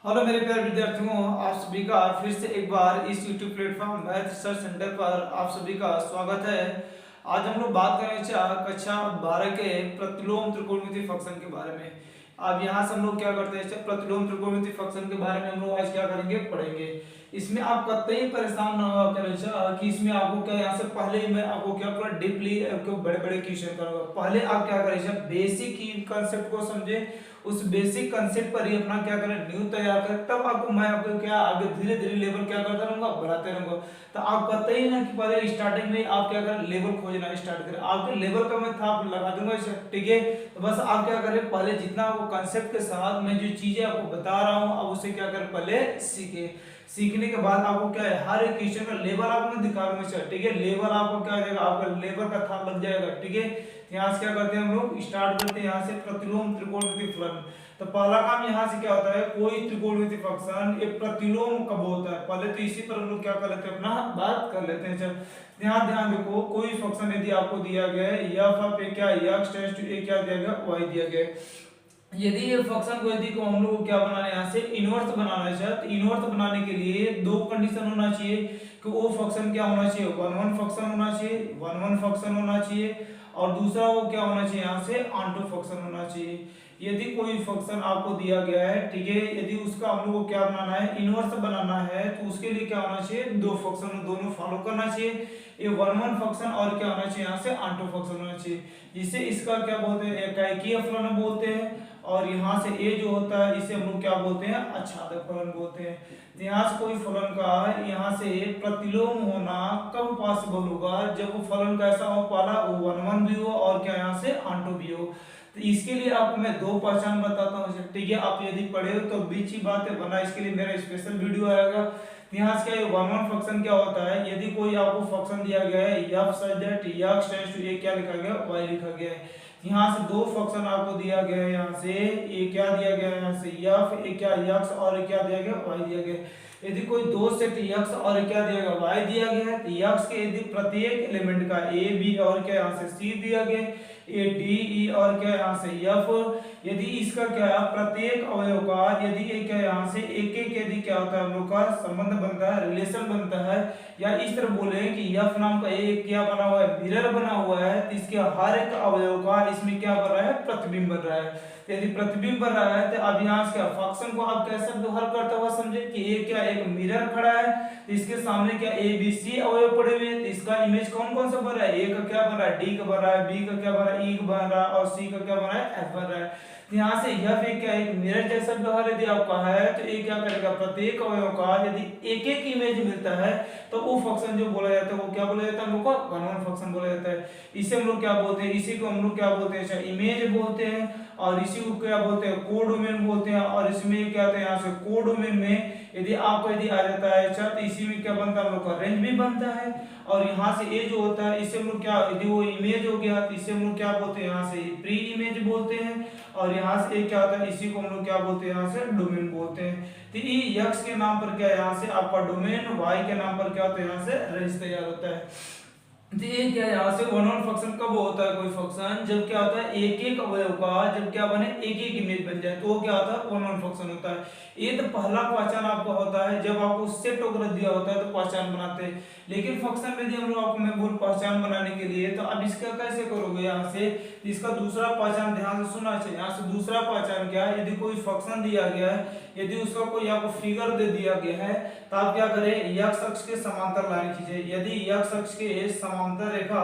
Hello मेरे प्यारे विद्यार्थियों, आप सभी का फिर से एक बार इस YouTube platform math research centre पर आप सभी का स्वागत है। आज हम लोग बात करेंगे कक्षा 12 के प्रतिलोम त्रिकोणमितीय फंक्शन के बारे में। अब यहाँ से हम लोग क्या करते हैं, प्रतिलोम त्रिकोणमितीय फंक्शन के बारे में हम लोग आज क्या करेंगे, पढ़ेंगे। इसमें आप कतई परेशान ना हो करें कि इसमें आपको क्या, यहाँ से पहले ही मैं आपको क्या पूरा डीपली आपको बड़े बड़े क्वेश्चन करूंगा। पहले आप क्या करें, बेसिक कंसेप्ट को समझे, उस बेसिक कंसेप्ट पर ही अपना क्या करें, न्यू तैयार करें, तब आपको मैं आपको क्या आगे धीरे धीरे लेवल क्या करता रहूंगा, बढ़ाते रहूंगा। तो आप कहते ही ना कि पहले स्टार्टिंग में आप क्या करें, लेवल खोजना स्टार्ट करें। आपके लेवल का मैं था लगा दूंगा, ठीक है। तो बस आप क्या करें, पहले जितना आपको कंसेप्ट के साथ मैं जो चीजें आपको बता रहा हूँ, अब उसे क्या करें, पहले सीखे। सीखने के बाद आपको क्या है, हर एक क्वेश्चन का लेवल आपको मैं दिखा दूंगा, ठीक है। लेवल आपको क्या हो जाएगा, आपका लेवल का था लग जाएगा, ठीक है। यहाँ से क्या करते हैं हम लोग, स्टार्ट करते हैं यहाँ से प्रतिलोम त्रिकोणमितीय फलन। तो पहला काम यहाँ से क्या होता है, कोई त्रिकोणमितीय फंक्शन एक प्रतिलोम कब होता है, पहले तो इसी पर हम लोग क्या कर लेते हैं, अपना बात कर लेते हैं। चल ध्यान ध्यान देखो, कोई फंक्शन यदि आपको दिया गया है f ऑफ a क्या x टेंड्स टू a क्या दिया गया, y दिया गया है। यदि ये फंक्शन को यदि को हम लोग को क्या बनाना है, यहाँ से इनवर्स बनाना है। तो इनवर्स बनाने के लिए दो कंडीशन होना चाहिए कि वो फंक्शन क्या होना चाहिए, वन वन फंक्शन होना चाहिए, वन वन फंक्शन होना चाहिए, और दूसरा वो क्या होना चाहिए, यहाँ से ऑनटो फंक्शन होना चाहिए। यदि कोई फंक्शन आपको दिया गया है, ठीक है, यदि उसका हम लोग को क्या बनाना है, इनवर्स बनाना है, तो उसके लिए क्या होना चाहिए, दो फंक्शन दोनों फॉलो करना चाहिए। ये वन वन फंक्शन और क्या होना चाहिए, यहाँ से ऑनटो फंक्शन होना चाहिए। जिसे इसका क्या बोलते हैं, एकाएकीय फलन बोलते हैं, और यहाँ से ए जो होता है इसे हम लोग क्या बोलते हैं, आच्छादक फलन बोलते हैं। तो यहाँ से कोई फलन का यहाँ से प्रतिलोम होना कब पॉसिबल होगा, जब वो फलन कैसा हो, पहला वो वन वन भी हो और क्या यहाँ से ऑनटो भी हो। तो इसके लिए आपको मैं दो पहचान बताता हूँ, ठीक है। आप यदि पढ़े हो तो बीच ही बात है, वरना इसके लिए मेरा स्पेशल वीडियो आएगा। यहाँ से क्या वन वन फंक्शन क्या होता है, यदि कोई आपको फंक्शन दिया गया है f such that x tends to a क्या लिखा गया, y लिखा गया है। यहाँ से दो फंक्शन आपको दिया गया है, यहाँ से ए क्या दिया गया है, यहाँ से f ए क्या x और ए क्या दिया गया, y दिया गया है। यदि कोई दो सेट x और क्या दिया गया, y दिया गया है, तो x के यदि प्रत्येक एलिमेंट का a b और क्या यहाँ से c दिया गया, a d e और क्या यहाँ से f, यदि इसका क्या है, प्रत्येक अवयव का यदि ये क्या यहाँ से एक एक यदि क्या होता है, हम लोग का संबंध बनता है, रिलेशन बनता है, या इस तरह बोले कि f नाम का एक क्या बना हुआ है, मिरर बना हुआ है, तो इसके हर एक अवयव का इसमें क्या बन रहा है, प्रतिबिंब बन रहा है। यदि प्रतिबिंब बन रहा है, तो अब यहाँ से क्या फंक्शन को आप कैसे हल करते हुए समझे कि ये क्या एक मिरर खड़ा है, तो इसके सामने क्या ए बी सी अवयव पड़े हुए हैं, तो इसका इमेज कौन कौन सा बन रहा है, ए का क्या बन रहा है, डी का बन रहा है, बी का क्या बन रहा है, ई का बन रहा है, और सी का क्या बन रहा है, एफ बन रहा है। यहाँ से यह एक क्या एक मिरर जैसा व्यवहार यदि आपका है, तो ये क्या करेगा, प्रत्येक अवयव का यदि एक एक इमेज मिलता है, तो वो फंक्शन जो बोला जाता है वो क्या बोला जाता है, हम लोग को वन वन फंक्शन बोला जाता है। इसे हम लोग क्या बोलते हैं, इसी को हम लोग क्या बोलते हैं, इमेज बोलते हैं, और इसी को क्या बोलते हैं, कोडोमेन बोलते हैं। और इसमें क्या होता है, यहाँ से कोडोमेन में यदि आपको यदि आ जाता है, अच्छा, तो इसी में क्या बनता है, हम लोग का रेंज भी बनता है। और यहाँ से ये जो होता है, इसे हम लोग क्या, यदि वो इमेज हो गया तो इसे हम लोग क्या बोलते हैं, यहाँ से प्री इमेज बोलते हैं। और यहाँ से एक क्या होता है, इसी को हम लोग क्या बोलते हैं, यहाँ से डोमेन बोलते हैं। तो ये x के नाम पर क्या है, यहाँ से आपका डोमेन, y के नाम पर क्या होता है, यहाँ से रेंज तैयार होता है। तो ये क्या है, यहाँ से वन वन फंक्शन कब होता है, कोई फंक्शन जब क्या होता है, एक एक अवयव का जब क्या बने, एक एक इमेज बन जाए, तो वो क्या होता है, वन वन फंक्शन होता है। ये तो पहला पहचान आपका होता है, जब आपको सेट वगैरह दिया होता है तो पहचान बनाते हैं। लेकिन फंक्शन में हम लोग आपको मैं बोल पहचान बनाने के लिए, तो अब इसका कैसे करोगे, यहाँ से इसका दूसरा पहचान ध्यान से सुनना चाहिए। यहाँ से दूसरा पहचान क्या है, यदि कोई फंक्शन दिया गया है, यदि उसका कोई आपको फिगर दे दिया गया है, तो आप क्या करें, x अक्ष के समांतर लाइन खींचे। यदि x अक्ष के समांतर रेखा,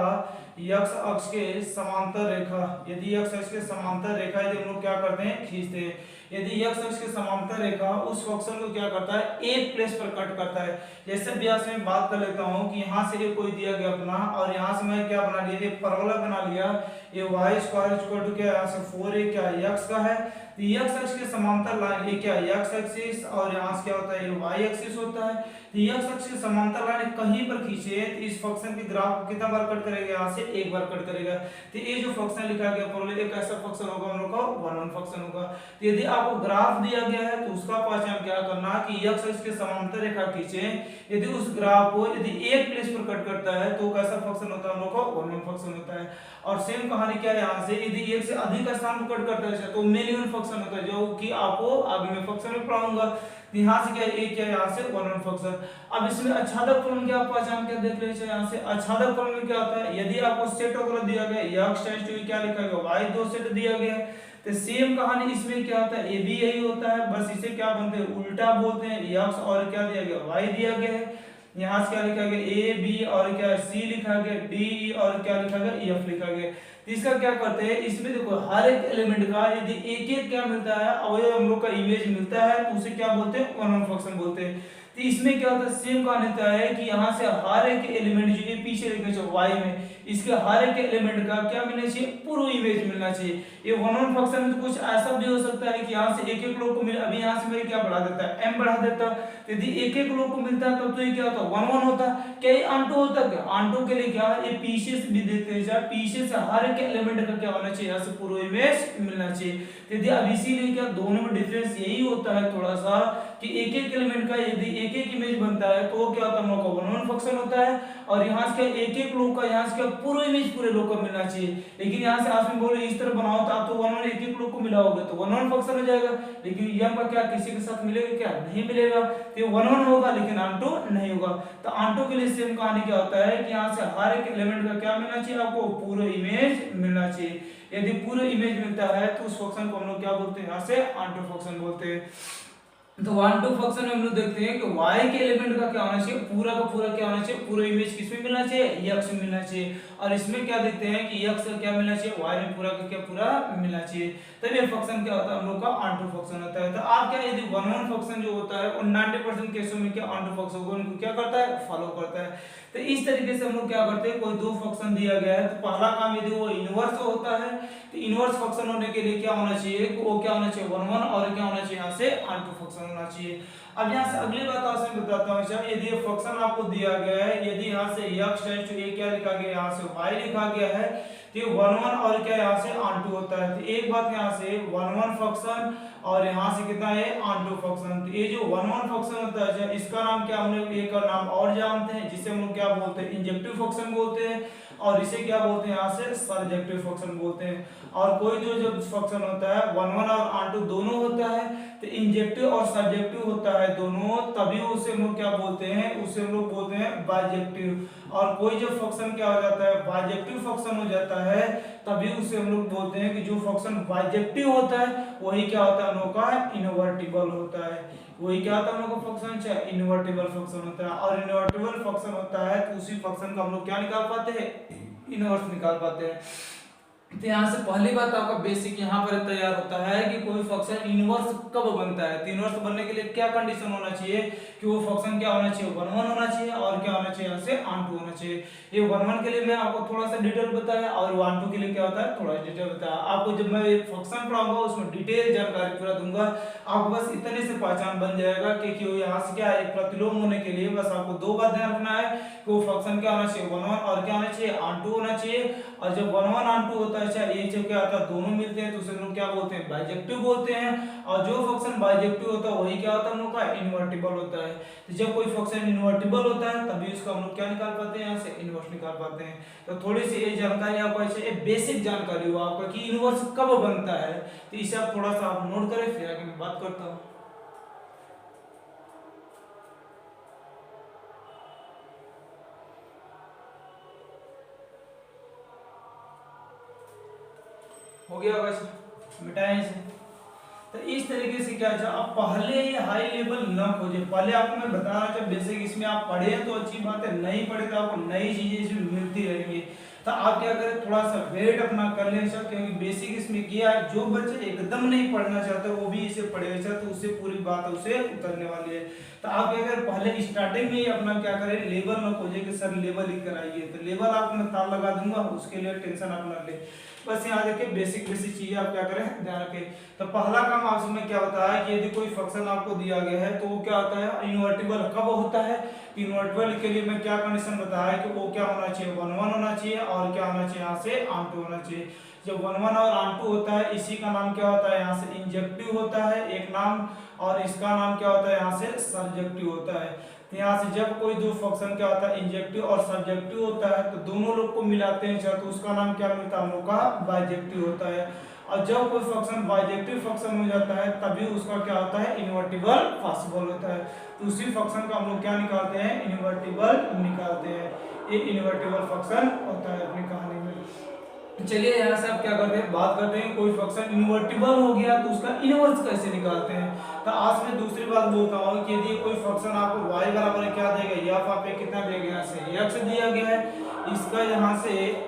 x अक्ष के समांतर रेखा, यदि x अक्ष के समांतर रेखा यदि हम लोग क्या करते हैं, खींचते हैं। यदि x अक्ष के समांतर रेखा उस फंक्शन को क्या करता है, एक प्लेस पर कट करता है। जैसे अभ्यास में बात कर लेता हूँ कि यहाँ से ये कोई दिया गया अपना, और यहाँ से मैं क्या बना लिया, ये परवलय बना लिया, ये y स्क्वायर इक्वल टू क्या, यहाँ से 4a क्या x का है, तो x अक्ष के समांतर लाइन ये क्या x एक्सिस, और यहाँ से क्या होता है, ये y एक्सिस होता है। तो x अक्ष के समांतर लाइन कहीं पर खींचे, तो इस फंक्शन की ग्राफ को कितना बार कट करेगा, यहाँ से एक बार कट करेगा। तो ये जो फंक्शन लिखा गया परवलय, एक ऐसा फंक्शन होगा हम लोग का वन वन फंक्शन होगा। तो यदि आपको ग्राफ दिया गया है, तो उसका पहचान क्या करना कि x अक्ष के समांतर रेखा खींचे, यदि उस ग्राफ को यदि एक प्लेस पर कट करता है तो कैसा फंक्शन होता है, हम लोग का वन वन फंक्शन होता है। और सेम कहानी क्या है, यहाँ से यदि एक से अधिक स्थान पर कट करता है तो मिलियन फंक्शन फंक्शन होता है, जो कि आपको आगे में फंक्शन में पढ़ाऊंगा। यहाँ से क्या ए क्या, यहाँ से वन वन फंक्शन। अब इसमें आच्छादक फलन क्या पहचान क्या देख लीजिए। यहाँ से आच्छादक फलन में क्या होता है, यदि आपको सेट वगैरह दिया गया x टेंड्स टू क्या लिखा गया, y दो सेट दिया गया है, तो सेम कहानी इसमें क्या होता है, ये भी यही होता है, बस इसे क्या बोलते हैं, उल्टा बोलते हैं। x और क्या दिया गया, y दिया गया है। यहाँ से क्या लिखा गया, ए बी और क्या सी लिखा गया, डी ई और क्या लिखा गया, एफ लिखा गया। तो इसका क्या करते हैं, इसमें देखो हर एक एलिमेंट का यदि एक एक क्या मिलता है, अवयव हम लोग का इमेज मिलता है, तो उसे क्या बोलते हैं, वन वन फंक्शन बोलते हैं। तो इसमें क्या होता है, सेम कहानी होता है कि यहाँ से हर एक एलिमेंट जो ये पीछे लिखे चाहिए वाई में, इसके हर एक एलिमेंट का क्या मिलना चाहिए, पूरा इमेज मिलना चाहिए। ये वन वन फंक्शन में तो कुछ ऐसा भी हो सकता है कि यहाँ से एक एक लोग को मिले, अभी यहाँ से मेरे क्या बढ़ा देता है, m बढ़ा देता है। यदि एक एक लोग को मिलता है तब तो ये क्या होता है, वन वन होता है। क्या ये आंटो होता है, क्या आंटो के लिए क्या ये पीछे से भी देखते हैं, पीछे से हर एक एलिमेंट का क्या होना चाहिए, यहाँ से पूरा इमेज मिलना चाहिए। यदि अब इसीलिए क्या दोनों में डिफरेंस यही होता है थोड़ा सा, कि एक एक एलिमेंट का यदि एक एक इमेज बनता है तो क्या होता है, हम लोग का वन वन फंक्शन होता है। और यहाँ से एक एक लोग का, यहाँ से पूरा इमेज पूरे लोग को मिलना चाहिए। लेकिन यहाँ से आपने बोले इस तरह बनाओ तो आप तो वन वन एक एक लोग को मिला होगा तो वन वन फंक्शन हो जाएगा। लेकिन यम का क्या किसी के साथ मिलेगा, क्या नहीं मिलेगा, तो वन वन होगा लेकिन आंटो नहीं होगा। तो आंटो के लिए सेम कहानी क्या होता है कि यहाँ से हर एक एलिमेंट का क्या मिलना चाहिए, आपको पूरा इमेज मिलना चाहिए। यदि पूरा इमेज मिलता है तो उस फंक्शन को हम लोग क्या बोलते हैं, यहाँ से आंटो फंक्शन बोलते हैं। तो वन टू फंक्शन में हम लोग देखते हैं कि y के एलिमेंट का क्या होना चाहिए, पूरा का पूरा क्या होना चाहिए, पूरा इमेज किसमें मिलना चाहिए, x में मिलना चाहिए। और इसमें क्या देखते हैं कि x का क्या मिलना चाहिए, y में पूरा का क्या पूरा मिलना चाहिए। तब ये फंक्शन क्या होता है, हम लोग का ऑनटू फंक्शन होता है। तो आप क्या, यदि वन वन फंक्शन जो होता है वो 90% केसों में क्या ऑनटू फंक्शन को उनको क्या करता है, फॉलो करता है। तो इस तरीके से हम लोग क्या करते हैं, कोई दो फंक्शन दिया गया है तो पहला काम यदि वो इनवर्स होता है तो इनवर्स फंक्शन होने के लिए क्या होना चाहिए, वो क्या होना चाहिए, वन वन, और क्या होना चाहिए, यहाँ से ऑनटू फंक्शन होना चाहिए। अब यहाँ से अगली बात आपसे बताता हूँ, अच्छा यदि ये फंक्शन आपको दिया गया है, यदि यहाँ से x टेंड्स टू a क्या लिखा गया, यहाँ से y लिखा गया है, तो ये वन वन और क्या यहाँ से ऑनटू होता है। तो एक बात यहाँ से वन वन फंक्शन और यहाँ से कितना है, ऑनटू फंक्शन। तो ये जो वन वन फंक्शन होता है इसका नाम क्या, हम लोग एक का नाम और जानते हैं जिसे हम लोग क्या बोलते हैं, इंजेक्टिव फंक्शन बोलते हैं, और इसे क्या बोलते हैं, यहाँ से सर्जेक्टिव फंक्शन बोलते हैं। और कोई जो फंक्शन होता है वन वन और ऑनटू दोनों होता है, तो इंजेक्टिव और सर्जेक्टिव होता है दोनों, तभी उसे हम लोग क्या बोलते हैं, उसे हम लोग बोलते हैं बाइजेक्टिव। और कोई जो फंक्शन क्या हो जाता है, बाइजेक्टिव फंक्शन हो जाता है, तभी उसे हम लोग बोलते हैं कि जो फंक्शन बाइजेक्टिव होता है वही क्या होता है, हम लोग का इनवर्टिबल होता है। वही क्या होता है, हम लोग का फंक्शन चाहे इनवर्टिबल फंक्शन होता है। और इनवर्टिबल फंक्शन होता है तो उसी फंक्शन का हम लोग क्या निकाल पाते हैं, इनवर्स निकाल पाते हैं। तो यहाँ से पहली बात आपका बेसिक यहाँ पर तैयार होता है कि कोई फंक्शन इनवर्स कब बनता है। तो इनवर्स बनने के लिए क्या कंडीशन होना चाहिए कि वो फंक्शन क्या होना चाहिए, वन वन होना चाहिए, और क्या होना चाहिए, यहाँ से ऑनटू होना चाहिए। ये वन वन के लिए मैं आपको थोड़ा सा डिटेल बताया, और वन टू के लिए क्या होता है, थोड़ा डिटेल बताया। आपको जब मैं फंक्शन पढ़ाऊंगा उसमें डिटेल जानकारी पूरा दूंगा, आपको बस इतने से पहचान बन जाएगा कि यहाँ से क्या है, प्रतिलोम होने के लिए बस आपको दो बात ध्यान रखना है कि वो फंक्शन क्या होना चाहिए, वन वन, और क्या होना चाहिए, ऑनटू होना चाहिए। और जब वन वन ऑनटू होता है, चाहे ये क्या आता है, दोनों मिलते हैं तो उसे लोग क्या बोलते हैं, बाइजेक्टिव बोलते हैं। और जो फंक्शन बाइजेक्टिव होता है वही क्या होता है, हम लोग का इनवर्टिबल होता है। तो जब कोई फंक्शन इनवर्टिबल होता है तभी उसका हम लोग क्या निकाल पाते हैं, यहाँ से इनवर्स निकाल पाते हैं। तो थोड़ी सी ये जानकारी आपको ऐसे बेसिक जानकारी हो आपका कि इनवर्स कब बनता है, तो इसे आप थोड़ा सा आप नोट करें, फिर आगे मैं बात करता हूँ। हो गया बस, मिटाएं इसे। तो इस तरीके से क्या है, आप पहले ही हाई लेवल न खोजे। पहले आपको मैं बताना चाहता बेसिक इसमें आप पढ़े तो अच्छी बात है, नहीं पढ़े तो आपको नई चीजें इसमें मिलती रहेंगी। तो आप क्या करें, थोड़ा सा वेट अपना कर लें सब, क्योंकि बेसिक इसमें किया है। जो बच्चे एकदम नहीं पढ़ना चाहते वो भी इसे पढ़ेगा तो उससे पूरी बात उसे उतरने वाली है। तो आप क्या करें, पहले स्टार्टिंग में ही अपना क्या करें, लेवल न खोजे कि सर लेवल ही कराइए। तो लेवल आपको मैं तार लगा दूंगा, उसके लिए टेंशन आप न ले। बस यहाँ देखिए बेसिक चीजें आप क्या करें, ध्यान रखें। तो पहला काम आपसे में क्या होता है कि यदि कोई फंक्शन आपको दिया गया है तो वो क्या होता है, इनवर्टिबल कब होता है। इनवर्टिबल के लिए मैं क्या कंडीशन बताया कि वो क्या होना चाहिए, वन वन होना चाहिए, और क्या होना चाहिए, यहाँ से ऑनटू होना चाहिए। जब वन वन और ऑनटू होता है इसी का नाम क्या होता है, यहाँ से इंजेक्टिव होता है एक नाम, और इसका नाम क्या होता है, यहाँ से सर्जेक्टिव होता है। तो यहाँ से जब कोई दो फंक्शन क्या होता है, इंजेक्टिव और सब्जेक्टिव होता है, तो दोनों लोग को मिलाते हैं तो उसका नाम क्या मिलता है, हम लोग का बाइजेक्टिव होता है। और जब कोई फंक्शन बाइजेक्टिव फंक्शन हो जाता है तभी उसका क्या होता है, इन्वर्टिबल पॉसिबल होता है। तो उसी फंक्शन का हम लोग क्या निकालते हैं, इन्वर्टिबल निकालते हैं। ये इन्वर्टिबल फंक्शन होता है अपनी कहानी में। चलिए यहाँ से आप क्या करते हैं, बात करते हैं कोई फंक्शन इन्वर्टिबल हो गया तो उसका इनवर्स कैसे निकालते हैं। तो आज मैं दूसरी बात बोलता हूँ कि यदि कोई फंक्शन आपको y बराबर क्या देगा, या आप कितना दिया गया है, x दिया गया है, इसका यहाँ से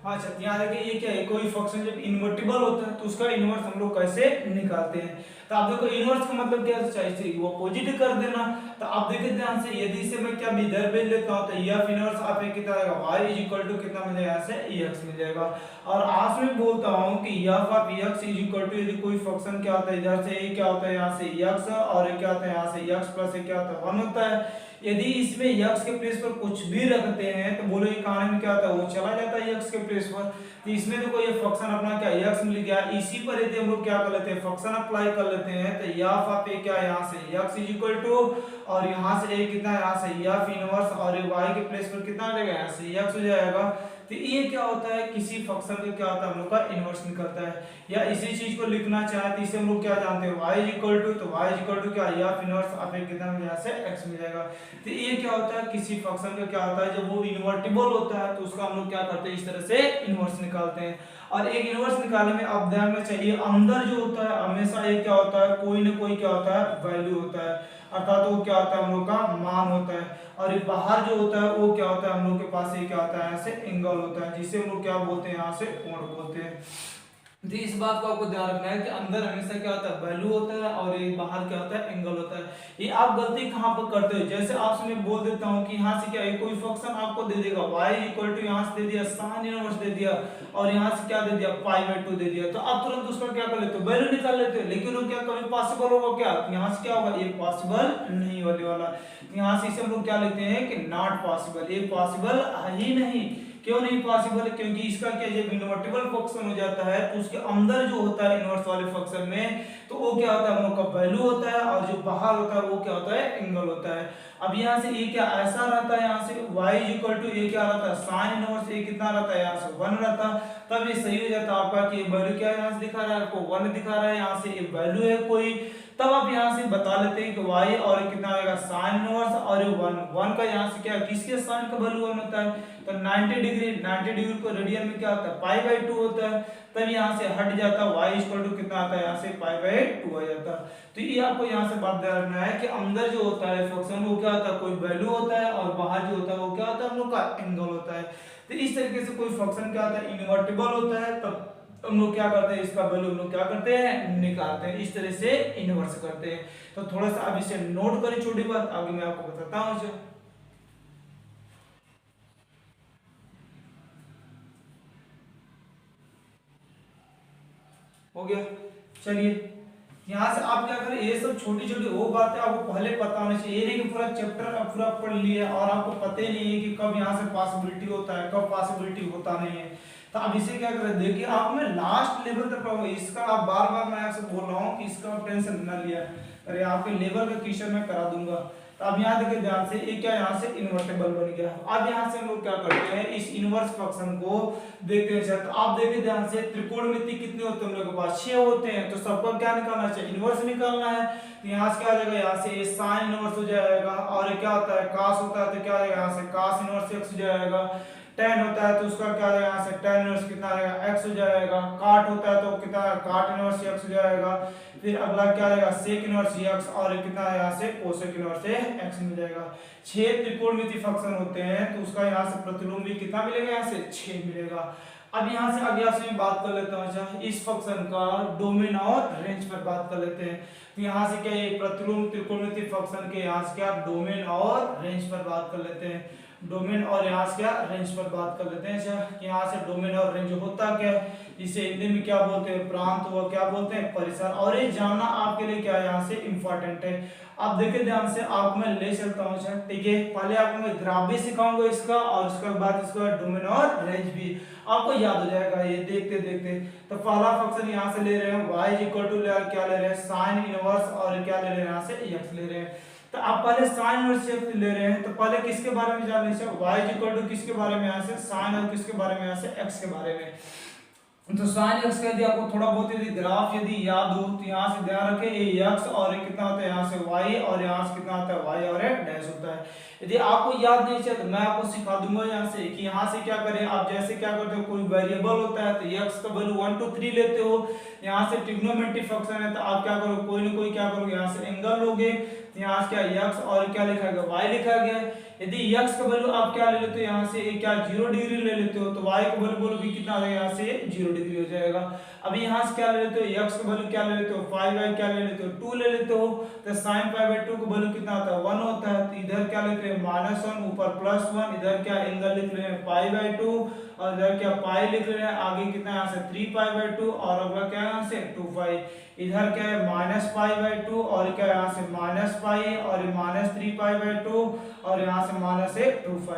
अच्छा यहाँ देखिए ये क्या है, कोई फंक्शन जब इन्वर्टिबल होता है तो उसका इनवर्स हम लोग कैसे निकालते हैं। तो आप देखो इनवर्स का मतलब क्या चाहिए, वो अपोजिट कर देना। तो आप देखिए ध्यान से, यदि इसे मैं क्या इधर भेज लेता हूँ तो f इनवर्स आप कितना आएगा, y इज इक्वल टू कितना मिलेगा, यहाँ से ex मिल जाएगा। और आज मैं बोलता हूँ कि f of ex is equal to, यदि कोई फंक्शन क्या होता है, इधर से ये क्या होता है, यहाँ से x और ये क्या होता है, यहाँ से x प्लस क्या होता है 1 होता है। यदि इसमें x के प्लेस पर कुछ भी रखते हैं तो बोलो ये कहानी में क्या होता है, वो चला जाता है x के प्लेस पर। तो इसमें देखो ये फंक्शन अपना क्या x मिल गया, इसी पर यदि हम लोग क्या कर लेते हैं, फंक्शन अप्लाई कर लेते हैं तो f ऑफ a क्या है, यहाँ से x इज इक्वल टू, और यहाँ से a कितना है, यहाँ से f इनवर्स, और y के प्लेस पर कितना लगेगा, यहाँ से x हो जाएगा। तो ये क्या होता है, किसी फंक्शन का क्या होता है, हम लोग का इनवर्स निकलता है। या इसी चीज को लिखना चाहे तो इसे हम लोग क्या जानते हैं, y इज इक्वल टू, तो y इज इक्वल टू क्या, f इनवर्स आप कितना मिल, यहाँ से x मिल जाएगा। तो ये क्या होता है, किसी फंक्शन का क्या होता है, जब वो इन्वर्टिबल होता है तो उसका हम लोग क्या करते हैं, इस तरह से इनवर्स निकालते हैं। और एक इनवर्स निकालने में आप ध्यान में चाहिए, अंदर जो होता है हमेशा ये क्या होता है, कोई ना कोई क्या होता है, वैल्यू होता है, अर्थात वो क्या होता है, हम लोग का मान होता है। और ये बाहर जो होता है वो क्या होता है, हम लोग के पास ये क्या होता है, यहाँ से एंगल होता है, जिसे हम लोग क्या बोलते हैं, यहाँ से कोण बोलते हैं। तो इस बात को आपको ध्यान रखना है कि अंदर हमेशा क्या होता है, वैल्यू होता है, और ये बाहर क्या होता है, एंगल होता है। ये आप गलती कहाँ पर करते हो, जैसे आपसे मैं बोल देता हूँ कि यहाँ से क्या है, कोई फंक्शन आपको दे देगा y इक्वल टू, यहाँ से दे दिया sin इनवर्स दे दिया, और यहाँ से क्या दे दिया, π/2 दे दिया, तो आप तुरंत उसका क्या कर लेते हो, वैल्यू निकाल लेते हो। लेकिन वो क्या कभी पॉसिबल होगा क्या, यहाँ से क्या होगा, ये पॉसिबल नहीं होने वाला। यहाँ से इसे हम लोग क्या लेते हैं कि नॉट पॉसिबल, ये पॉसिबल ही नहीं। क्यों नहीं पॉसिबल, क्योंकि इसका क्या, जब इन्वर्टिबल फंक्शन हो जाता है तो उसके अंदर जो होता है इनवर्स वाले फंक्शन में, तो वो क्या होता है, हम लोग का वैल्यू होता है, और जो बाहर होता है वो क्या होता है, एंगल होता है। अब यहाँ से ये क्या ऐसा रहता है, यहाँ से y इज इक्वल टू ये क्या रहता है, साइन इनवर्स ये कितना रहता है, यहाँ से 1 रहता है। तब ये सही हो जाता है आपका कि ये वैल्यू क्या है, यहाँ से दिखा रहा है आपको 1 दिखा रहा है, यहाँ से ये वैल्यू है कोई। तब आप यहाँ से बता लेते हैं कि y और कितना आएगा, साइन इनवर्स, और ये 1 का यहाँ से क्या, किसके साइन का वैल्यू 1 होता है, तो 90 डिग्री को रेडियन में क्या होता है, π/2 होता है। तब यहाँ से हट जाता है, y इक्वल टू कितना आता है, यहाँ से π/2 आ जाता है। तो ये आपको यहाँ से बात ध्यान रखना है कि अंदर जो होता है फंक्शन वो क्या होता है, कोई वैल्यू होता है, और बाहर जो होता है वो क्या होता है, हम लोग का एंगल होता है। तो इस तरीके से कोई फंक्शन क्या होता है, इन्वर्टिबल होता है, तब हम लोग क्या करते हैं, इसका वैल्यू हम लोग क्या करते हैं, निकालते हैं, इस तरह से इन्वर्स करते हैं। तो थोड़ा सा अब इसे नोट करें, छोटी बात आगे मैं आपको बताता हूँ। हो गया, चलिए यहाँ से आप क्या करें, ये सब छोटी छोटी वो बातें आपको पहले पता होनी चाहिए। ये नहीं कि पूरा चैप्टर आप पूरा पढ़ लिया और आपको पता ही नहीं है कि कब यहाँ से पॉसिबिलिटी होता है, कब पॉसिबिलिटी होता नहीं है। तो अब इसे क्या करें, देखिए आप में लास्ट लेवल तक पढ़ो, इसका आप बार बार मैं आपसे बोल रहा हूँ कि इसका आप टेंशन ना लिया, अरे आपके लेवल का क्वेश्चन मैं करा दूंगा। तो अब यहाँ देखिए ध्यान से, ये क्या यहाँ से इन्वर्टेबल बन गया। अब यहाँ से हम लोग क्या करते हैं, इस इनवर्स फंक्शन को देखते हैं। तो आप देखिए ध्यान से, त्रिकोणमिति कितने होते हैं हम लोग के पास, 6 होते हैं। तो सबका क्या निकालना चाहिए, इनवर्स निकालना है। तो यहाँ से क्या आ जाएगा, यहाँ से साइन इनवर्स हो जाएगा, और क्या होता है कॉस होता है, तो क्या आएगा यहाँ से कॉस इनवर्स x हो जाएगा। tan होता है तो उसका क्या आएगा, यहाँ से tan इनवर्स कितना आएगा, x हो जाएगा। काट होता है तो कितना काट इनवर्स x हो जाएगा। फिर अगला क्या आएगा, सेक इनवर्स x, और कितना है यहाँ से कोसेक इनवर्स x मिल जाएगा। 6 त्रिकोणमिति फंक्शन होते हैं तो उसका यहाँ से प्रतिलोम भी कितना मिलेगा, यहाँ से 6 मिलेगा। अब यहाँ से अगला से मैं बात कर लेता हूँ, अच्छा इस फंक्शन का डोमेन और रेंज पर बात कर लेते हैं। तो यहाँ से क्या, ये प्रतिलोम त्रिकोणमिति फंक्शन के यहाँ से क्या डोमेन और रेंज पर बात कर लेते हैं। डोमेन और यहाँ से क्या रेंज पर बात कर लेते हैं। अच्छा यहाँ से डोमेन और रेंज होता क्या है, इसे हिंदी में क्या बोलते हैं, प्रांत, वो क्या बोलते हैं, परिसर। और ये जानना आपके लिए क्या यहाँ से इंपॉर्टेंट है। आप देखिए ध्यान से, आपको मैं ले चलता हूँ, अच्छा ठीक है। पहले आपको मैं ग्राफ भी सिखाऊंगा इसका, और उसके बाद इसका डोमेन और रेंज भी आपको याद हो जाएगा ये देखते देखते। तो पहला फंक्शन यहाँ से ले रहे हैं y इक्वल टू क्या ले रहे हैं, साइन इनवर्स, और क्या ले रहे हैं यहाँ से x ले रहे हैं। तो आप पहले साइन इनवर्स एक्स ले रहे हैं तो पहले किसके बारे में जान लीजिए, y इक्वल टू किसके बारे में, यहाँ से साइन और किसके बारे में, यहाँ से x के बारे में। तो साइन एक्स का यदि आपको थोड़ा बहुत यदि ग्राफ यदि याद हो तो यहाँ से ध्यान रखें ये एक्स और ये कितना होता है यहाँ से y और यहाँ से कितना होता है y और एक डैश होता है। यदि आपको याद नहीं चाहिए तो मैं आपको सिखा दूंगा यहाँ से कि यहाँ से क्या करें आप, जैसे क्या करते हो कोई वेरिएबल होता है तो x का वैल्यू 1 2 3 लेते हो, यहाँ से ट्रिग्नोमेट्रिक फंक्शन है तो आप क्या करो कोई ना कोई क्या करोगे यहाँ से एंगल लोगे, तो यहाँ से क्या x और क्या लिखा गया y लिखा गया है। यदि x का वैल्यू आप क्या ले लेते हो यहाँ से क्या 0 डिग्री ले लेते हो तो y का वैल्यू भी कितना आ जाएगा यहाँ से 0 डिग्री हो जाएगा। अभी यहाँ से क्या ले लेते हो x का वैल्यू क्या ले लेते हो 5y क्या ले लेते हो 2 ले लेते हो, तो sin π/2 का वैल्यू कितना आता है 1 होता है, तो इधर क्या लेते हैं -1 ऊपर +1, इधर क्या एंगल लिख रहे हैं π/2 और इधर क्या पाई लिख रहे हैं, आगे कितना यहाँ से 3π/2 और अगला क्या यहाँ से 2π, इधर क्या है -π/2 और क्या यहाँ से -π और -3π/2 और यहाँ से -2π।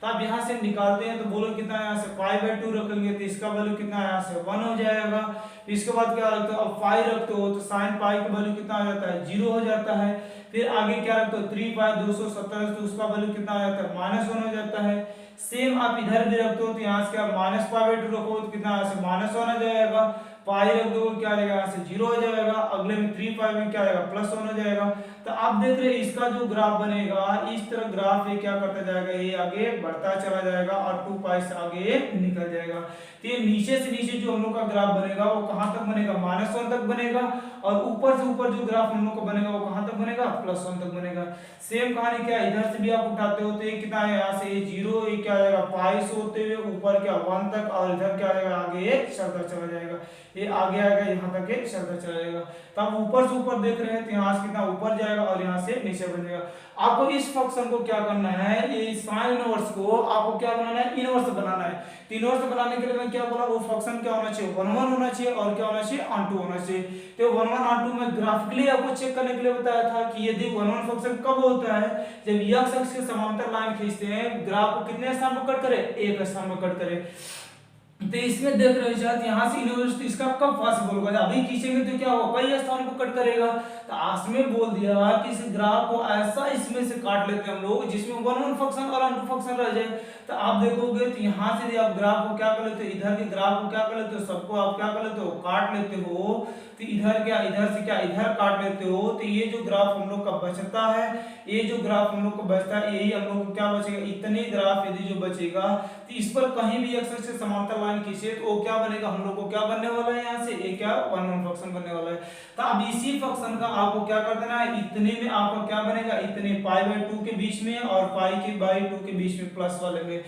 तो आप यहाँ से निकालते हैं तो बोलो कितना यहाँ से π/2 रखेंगे तो इसका वैल्यू कितना यहाँ से 1 हो जाएगा। इसके बाद क्या रखते हो अब पाई रखते हो तो sin पाई का वैल्यू कितना आ जाता है 0 हो जाता है। फिर आगे क्या रखते हो 3π 270 तो उसका वैल्यू कितना आ जाता है -1 हो जाता है। सेम आप इधर भी रखते हो तो यहाँ से क्या -π/2 रखो तो कितना यहाँ से -1 हो जाएगा, पाई रख दो क्या रहेगा यहाँ से 0 हो जाएगा, अगले में 3π में क्या आएगा +1 हो जाएगा। तो आप देख रहे हैं इसका जो ग्राफ बनेगा इस तरह ग्राफ ये क्या करता जाएगा ये आगे बढ़ता चला जाएगा और 2π से आगे निकल जाएगा। तो ये नीचे से नीचे जो हम लोग का ग्राफ बनेगा वो कहां तक बनेगा -1 तक बनेगा और ऊपर से ऊपर जो ग्राफ हम लोग का बनेगा वो कहां तक बनेगा +1 तक बनेगा। सेम कहानी क्या इधर से भी आप उठाते हो तो ये कितना है यहाँ से 0 ये क्या आएगा पाई से होते हुए ऊपर क्या 1 तक और इधर क्या आएगा आगे चलता चला जाएगा, ये आगे आएगा यहाँ तक ये चलता चला जाएगा। तो आप ऊपर से ऊपर देख रहे हैं तो यहाँ से कितना ऊपर जाएगा और यहाँ से नीचे बन जाएगा। आपको इस फंक्शन को क्या करना है ये साइन इनवर्स को आपको क्या बनाना है इनवर्स बनाना है। तो इनवर्स बनाने के लिए मैं क्या बोला वो फंक्शन क्या होना चाहिए 1 1 होना चाहिए और क्या होना चाहिए ऑन 2 होना चाहिए। तो 1 1 ऑन 2 में ग्राफिकली आपको चेक करने के लिए बताया था कि यदि 1 1 फंक्शन कब होता है जब x अक्ष के समांतर लाइन खींचते हैं ग्राफ को कितने स्थान पर कट करे एक स्थान पर कट करे। तो इसमें देख रहे हैं यहाँ से यूनिवर्सिटी इसका कब पॉसिबल होगा, अभी खींचेंगे तो क्या होगा कई स्थानों को कट करेगा। तो आज में बोल दिया कि इस ग्राफ को ऐसा इसमें से काट लेते हैं हम लोग जिसमें 1 1 फंक्शन और ऑन 2 फंक्शन रह जाए। तो आप देखोगे तो यहाँ से आप ग्राफ को क्या कर लेते हो इधर के ग्राफ को क्या कर लेते हो सबको आप क्या कर लेते हो काट लेते हो। तो इधर क्या इधर से क्या इधर काट लेते हो तो ये जो ग्राफ हम लोग का बचता है ये जो ग्राफ हम लोग को बचता है यही हम लोग को क्या बचेगा इतने ग्राफ यदि जो बचेगा तो इस पर कहीं भी x अक्ष से समांतर लाइन खींचे तो वो क्या बनेगा हम लोग को क्या बनने वाला है यहाँ से ये क्या 1 1 फंक्शन बनने वाला है। तो अब इसी फंक्शन का आपको क्या कर देना है इतने में आपका क्या बनेगा इतने π/2 के बीच में और π/2 के बीच में प्लस वाले में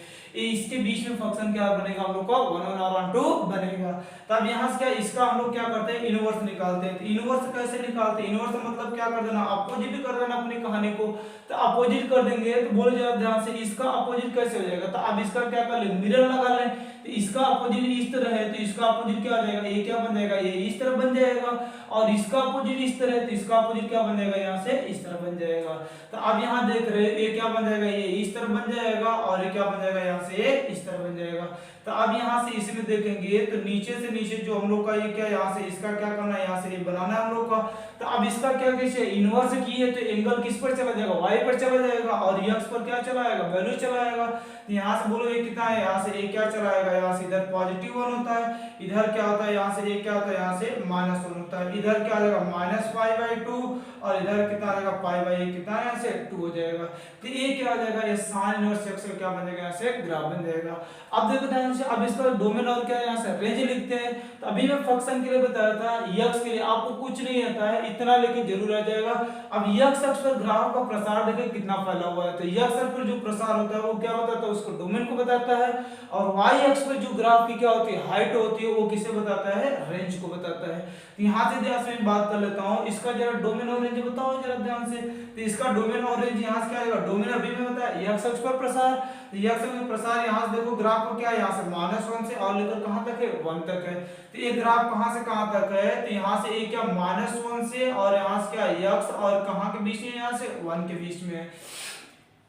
इसके बीच में फंक्शन क्या बनेगा हम लोग का 1 1 और 2 बनेगा। तब यहाँ से क्या इसका हम लोग क्या करते हैं इनवर्स निकालते हैं। तो इनवर्स कैसे निकालते हैं इनवर्स मतलब क्या कर देना अपोजिट कर देना अपनी कहानी को। तो अपोजिट कर देंगे तो बोलो जरा ध्यान से इसका अपोजिट कैसे हो जाएगा। तो अब इसका क्या कर ले मिरर लगा ले तो इसका अपोजिट इस तरह है तो इसका अपोजिट क्या हो जाएगा ये क्या बन जाएगा ये इस तरह बन जाएगा और इसका अपोजिट इस तरह है तो इसका अपोजिट क्या बन जाएगा यहाँ से इस तरह बन जाएगा। तो अब यहाँ देख रहे हैं ये क्या बन जाएगा ये इस तरह बन जाएगा और ये क्या बन जाएगा यहाँ से इस तरह बन जाएगा। तो अब यहाँ से इसमें देखेंगे तो नीचे से नीचे जो हम लोग का ये क्या यहाँ से इसका क्या करना है यहाँ से ये बनाना है हम लोग का। तो अब इसका क्या कैसे इनवर्स की है तो एंगल किस पर चला जाएगा y पर चला जाएगा और x पर क्या चला आएगा वैल्यू चला आएगा। तो यहाँ से बोलो ये कितना है यहाँ से ये क्या चला आएगा यहाँ से इधर +1 होता है इधर क्या होता है यहाँ से ये क्या होता है यहाँ से -1 होता है इधर क्या आ जाएगा -π/2 और इधर कितना आएगा π/ये कितना यहाँ से 2 हो जाएगा। तो ये क्या आ जाएगा ये साइन इनवर्स x का क्या बन जाएगा यहाँ से ग्राफ बन जाएगा। अब देखो ध्यान से अब इसका डोमेन और क्या है यहाँ से रेंज लिखते हैं। तो अभी मैं फंक्शन के लिए बताया था x के लिए आपको कुछ नहीं आता है इतना लेकिन जरूर आ जाएगा। अब x अक्ष पर ग्राफ का प्रसार देखिए कितना फैला हुआ है तो x अक्ष पर जो प्रसार होता है वो क्या बताता है उसको डोमेन को बताता है और y अक्ष पर जो ग्राफ की क्या होती है हाइट होती है वो किसे बताता है रेंज को बताता है। तो यहाँ से ध्यान से बात कर लेता हूँ इसका जरा डोमेन और रेंज बताओ जरा ध्यान से। तो इसका डोमेन और रेंज यहाँ से क्या आएगा डोमेन अभी मैं बताया x अक्ष पर प्रसार तो x अक्ष में प्रसार यहाँ से देखो ग्राफ को क्या है यहाँ से -1 से और लेकर कहाँ तक है 1 तक है। तो ये ग्राफ कहाँ से कहाँ तक है तो यहाँ से ये क्या -1 से और यहाँ से क्या x और कहाँ के बीच में यहाँ से 1 के बीच में है।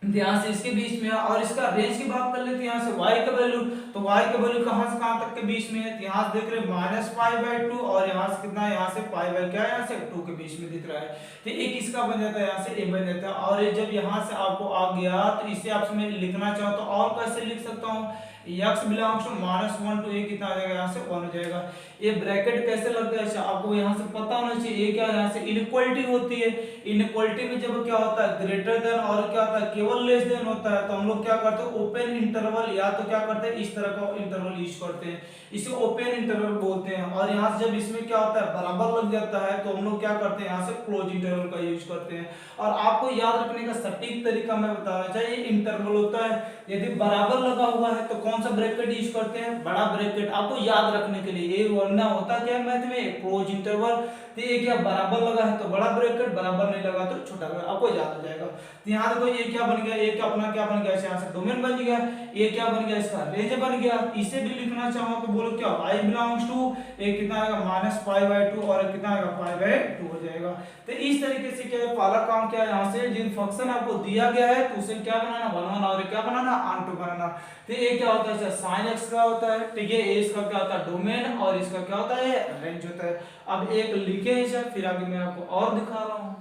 ध्यान से इसके बीच में है। और इसका रेंज की बात कर लेते हैं यहाँ से y का वैल्यू, तो y का वैल्यू कहाँ से कहाँ तक के बीच में है, तो यहाँ से देख रहे हैं -π/2 और यहाँ से कितना है, यहाँ से π क्या है, यहाँ से 2 के बीच में दिख रहा है। तो एक इसका बन जाता है, यहाँ से a बन जाता है। और ये जब यहाँ से आपको आ गया तो इसे आपसे मैं लिखना चाहूँ तो और कैसे लिख सकता हूँ, x belongs to -1 to a कितना आ जाएगा, यहाँ से 1 हो जाएगा। ये ब्रैकेट कैसे लगता है आपको यहाँ से पता होना चाहिए। ये क्या है, यहाँ से इनइक्वालिटी होती है। इनइक्वालिटी में जब क्या होता है, ग्रेटर देन और क्या होता है, केवल लेस देन होता है, तो हम लोग क्या करते हैं, ओपन इंटरवल या तो क्या करते हैं, इस तरह का इंटरवल यूज करते हैं, इसे ओपन इंटरवल बोलते हैं। और यहाँ से जब इसमें क्या होता है, बराबर लग जाता है, तो हम लोग क्या करते हैं, यहाँ से क्लोज इंटरवल का यूज करते हैं। और आपको याद रखने का सटीक तरीका मैं बताना चाहिए, इंटरवल होता है, यदि बराबर लगा हुआ है तो कौन सा ब्रैकेट यूज करते हैं, बड़ा ब्रैकेट, आपको याद रखने के लिए। ये वरना होता क्या है मैथ में, क्लोज इंटरवल, तो ये क्या बराबर लगा है तो बड़ा ब्रैकेट, बराबर नहीं लगा तो छोटा ब्रैकेट, आपको याद हो जाएगा। तो यहाँ देखो ये क्या बन गया, ये क्या अपना क्या बन गया, यहाँ से डोमेन बन गया, ये क्या बन गया, इसका रेंज बन गया। इसे भी लिखना चाहो तो बोलो क्या, y बिलोंग्स टू, एक कितना आएगा -π/2 और कितना आएगा π/2 हो जाएगा। तो इस तरीके से क्या है, पहला काम क्या है, यहाँ से जिन फंक्शन आपको दिया गया है तो उसे क्या बनाना, बनाना, और क्या बनाना, ऑनटू बनाना। तो ये क्या होता है, sin x का होता है, ठीक है, ये इसका क्या होता है, डोमेन, और इसका क्या होता है, रेंज होता है। अब एक लिखे इसे, फिर आगे मैं आपको और दिखा रहा हूँ।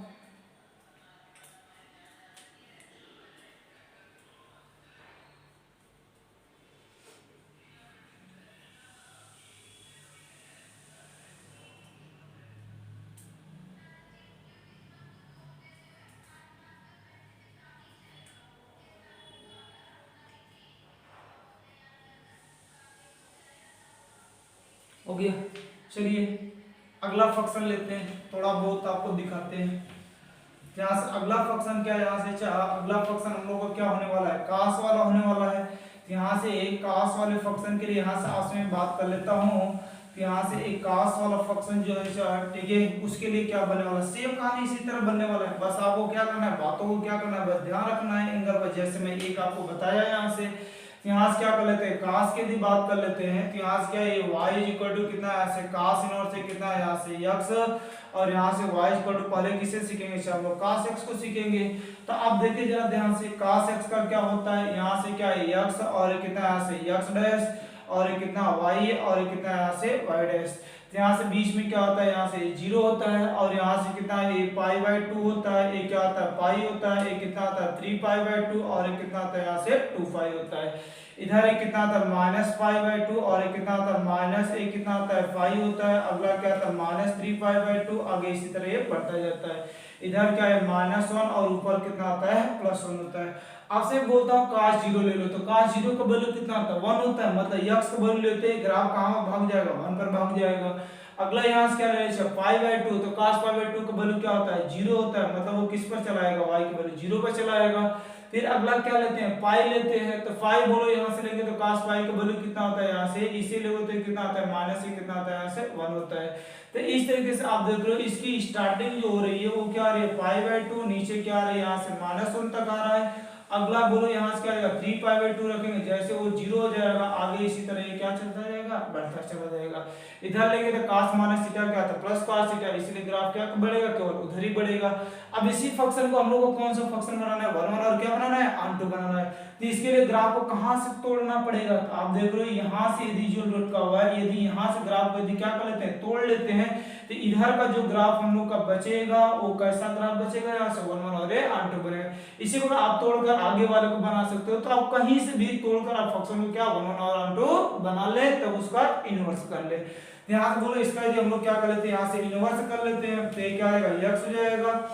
हो गया, चलिए अगला फंक्शन लेते हैं, थोड़ा बहुत आपको दिखाते हैं। यहाँ से अगला फंक्शन क्या है, यहाँ से अगला फंक्शन हम लोग को क्या होने वाला है, कास वाला होने वाला है। यहाँ से एक कास वाले फंक्शन के लिए यहाँ से आपसे मैं बात कर लेता हूँ। यहाँ से एक कास वाला फंक्शन जो है, ठीक है, उसके लिए क्या बनने वाला, सेम कहानी इसी तरह बनने वाला है। बस आपको क्या करना है, बातों को क्या करना है, बस ध्यान रखना है एंगल पर, जैसे मैं एक आपको बताया यहाँ से। यहाँ से क्या कर लेते हैं, कास की यदि बात कर लेते हैं तो यहाँ से क्या है, y इक्वल टू कितना है, यहाँ से कास इनवर्स से कितना है, यहाँ से x, और यहाँ से y इक्वल टू, पहले किसे सीखेंगे, चलो कास x को सीखेंगे। तो अब देखिए जरा ध्यान से, कास x का क्या होता है, यहाँ से क्या है x, और कितना यहाँ से x डैश, और कितना y, और कितना यहाँ से y डैश। यहाँ से बीच में क्या होता है, यहाँ से 0 होता है, और यहाँ से कितना है, π/2 होता है, ये क्या होता है, पाई होता है, ये कितना होता है 3π/2, और ये कितना होता है, यहाँ से 2π होता है। इधर एक कितना होता है -π/2, और एक कितना होता है माइनस, एक कितना होता है 5 होता है, अगला क्या होता है -3π/2, आगे इसी तरह ये बढ़ता जाता है। इधर क्या है -1, और ऊपर कितना होता है +1 होता है। आपसे बोलता हूँ cos 0 ले लो, तो cos 0 का वैल्यू कितना होता है, 1 होता है, मतलब x का वैल्यू लेते हैं, ग्राफ कहाँ भाग जाएगा, 1 पर भाग जाएगा। अगला यहाँ से क्या रहेगा, π/2, तो cos π/2 का वैल्यू क्या होता है, 0 होता है, मतलब वो किस पर चलाएगा, y की वैल्यू 0 पर चलाएगा। फिर अगला क्या लेते हैं, पाई लेते हैं, तो पाई बोलो यहाँ से लेंगे तो cos पाई का वैल्यू कितना होता है, यहाँ से इसे लोगे तो कितना होता है, माइनस से कितना होता है, यहाँ से 1 होता है। तो इस तरीके से आप देख रहे हो, इसकी स्टार्टिंग जो हो रही है वो क्या आ रही है, π/2, नीचे क्या आ रही है, यहाँ से -1 तक आ रहा है। अगला बोलो यहाँ से क्या आएगा, 3π/2 रखेंगे, जैसे वो 0 हो जाएगा, आगे इसी तरह ये क्या चलता जाएगा, बढ़ता चला जाएगा। इधर लेंगे तो cos माइनस थीटा क्या था, प्लस cos थीटा, इसलिए ग्राफ क्या बढ़ेगा, केवल उधर ही बढ़ेगा। अब इसी फंक्शन को हम लोग को कौन सा फंक्शन बनाना है, 1 और क्या बनाना है, ऑनटू बनाना है। तो इसके लिए ग्राफ को कहां से तोड़ना पड़ेगा, तो आप देख रहे हो यहाँ से यदि जो लटका हुआ है, यदि यहाँ से ग्राफ को यदि क्या कर लेते हैं, तोड़ लेते हैं, तो इधर का जो ग्राफ हम लोग का बचेगा वो कैसा ग्राफ बचेगा, यहाँ से 1 और ऑनटू बनेगा। इसी को आप तोड़कर आगे वाले को बना सकते हो। तो आप कहीं से भी तोड़कर आप फंक्शन को क्या 1 और ऑनटू बना ले, तब उसका इनवर्स कर ले। यहाँ से बोलो इसका यदि हम लोग क्या कर लेते हैं, यहाँ से इनवर्स कर लेते हैं, तो ये क्या आएगा, x हो जाएगा,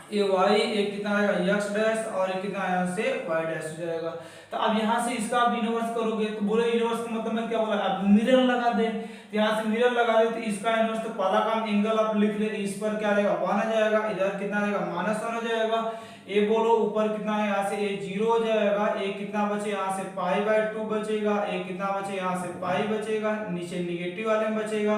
ये y, एक कितना आएगा x डैश, और एक कितना यहाँ से y डैश हो जाएगा। तो अब यहाँ से इसका आप इनवर्स करोगे, तो बोले इनवर्स का मतलब मैं क्या बोला, आप मिरर लगा दे, तो यहाँ से मिरर लगा दे, तो इसका इनवर्स, तो पहला काम एंगल आप लिख ले, इस पर क्या रहेगा 1 आ जाएगा, इधर कितना रहेगा -1 हो जाएगा। ये बोलो ऊपर कितना है, यहाँ से ये 0 हो जाएगा, एक कितना बचे यहाँ से π/2 बचेगा, एक कितना बचे यहाँ से पाई बचेगा, नीचे निगेटिव वाले में बचेगा,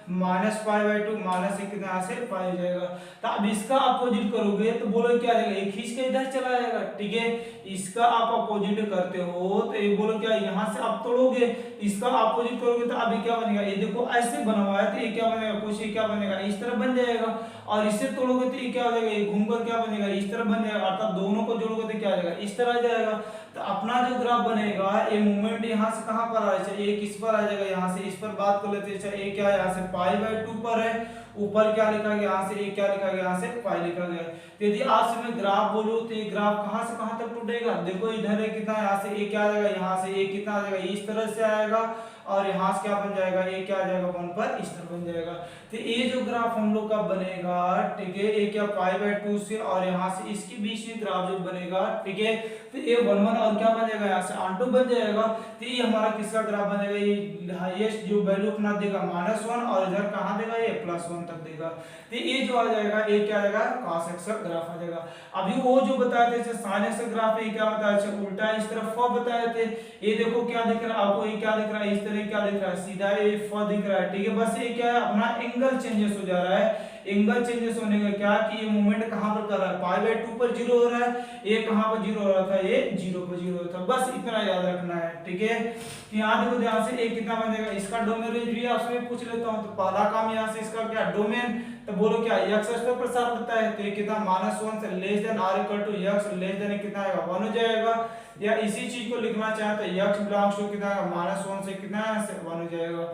-π/2 माइनस कितना यहाँ से पाई हो जाएगा। तो अब इसका अपोजिट करोगे तो बोलो क्या आ जाएगा, एक खींच के इधर चला जाएगा, ठीक है। इसका आप अपोजिट करते हो तो ये बोलो क्या, यहाँ से आप तोड़ोगे, इसका अपोजिट करोगे तो अभी क्या बनेगा, ये देखो ऐसे बना हुआ है तो ये क्या बनेगा, कुछ ये क्या बनेगा, इस तरह बन जाएगा। और इससे तोड़ोगे तो ये क्या हो जाएगा, ये घूमकर क्या बनेगा, इस तरह बन जाएगा। अर्थात दोनों को जोड़ोगे तो क्या आ जाएगा, इस तरह आ जाएगा। तो अपना जो ग्राफ बनेगा, ये मूवमेंट यहाँ से कहाँ पर आ जाएगा, ये किस पर आ जाएगा, यहाँ से इस पर बात कर लेते हैं। ये क्या है, यहाँ से π/2 पर है, ऊपर क्या लिखा गया, यहाँ से ये क्या लिखा गया, यहाँ से पाई लिखा गया। तो यदि आज से मैं ग्राफ बोलूं तो ये ग्राफ कहाँ से कहाँ तक टूटेगा, देखो इधर है कितना, यहाँ से ये क्या आ जाएगा, यहाँ से ये कितना आ जाएगा, इस तरह से आएगा। और यहाँ से क्या बन जाएगा, ये क्या आ जाएगा, 1 पर इस तरह बन जाएगा। तो ये जो ग्राफ हम लोग का बनेगा, ठीक है, ये क्या π/2 से और यहाँ से इसके बीच में ग्राफ जो बनेगा, ठीक है। तो ये 1 और क्या बन जाएगा, यहाँ से ऑन2 बन जाएगा। तो ये हमारा किसका ग्राफ बनेगा, ये हाईएस्ट जो वैल्यू अपना देगा -1 और इधर कहाँ देगा, ये +1 तक देगा। तो ये जो आ जाएगा, ये क्या आएगा, cos x का ग्राफ आ जाएगा। अभी वो जो बताए थे sin x का ग्राफ, ये क्या बताया था, उल्टा इस तरफ बताए थे। ये देखो क्या दिख रहा है आपको, ये क्या दिख रहा है, इस तरह क्या दिख रहा है, सीधा ये दिख रहा है, ठीक है। बस ये क्या है, अपना एंगल चेंजेस हो जा रहा है। एंगल चेंजेस होने का क्या कि ये मूवमेंट कहां पर कर रहा है, π/2 पर 0 हो रहा है, ये कहां पर 0 हो रहा था, ये 0 पर 0 था। बस इतना याद रखना है, ठीक है। यहाँ देखो ध्यान से, एक कितना बन जाएगा, इसका डोमेन रेंज भी आपसे पूछ लेता हूं। तो पहला काम यहाँ से इसका क्या डोमेन, तो बोलो क्या, x अक्ष पर प्रसार होता है, तो ये कितना -1 से less than r equal to x less than कितना आएगा, 1 हो जाएगा। या इसी चीज को लिखना चाहे तो x बिलोंग्स टू कितना आएगा, -1 से कितना है, 1 हो जाएगा।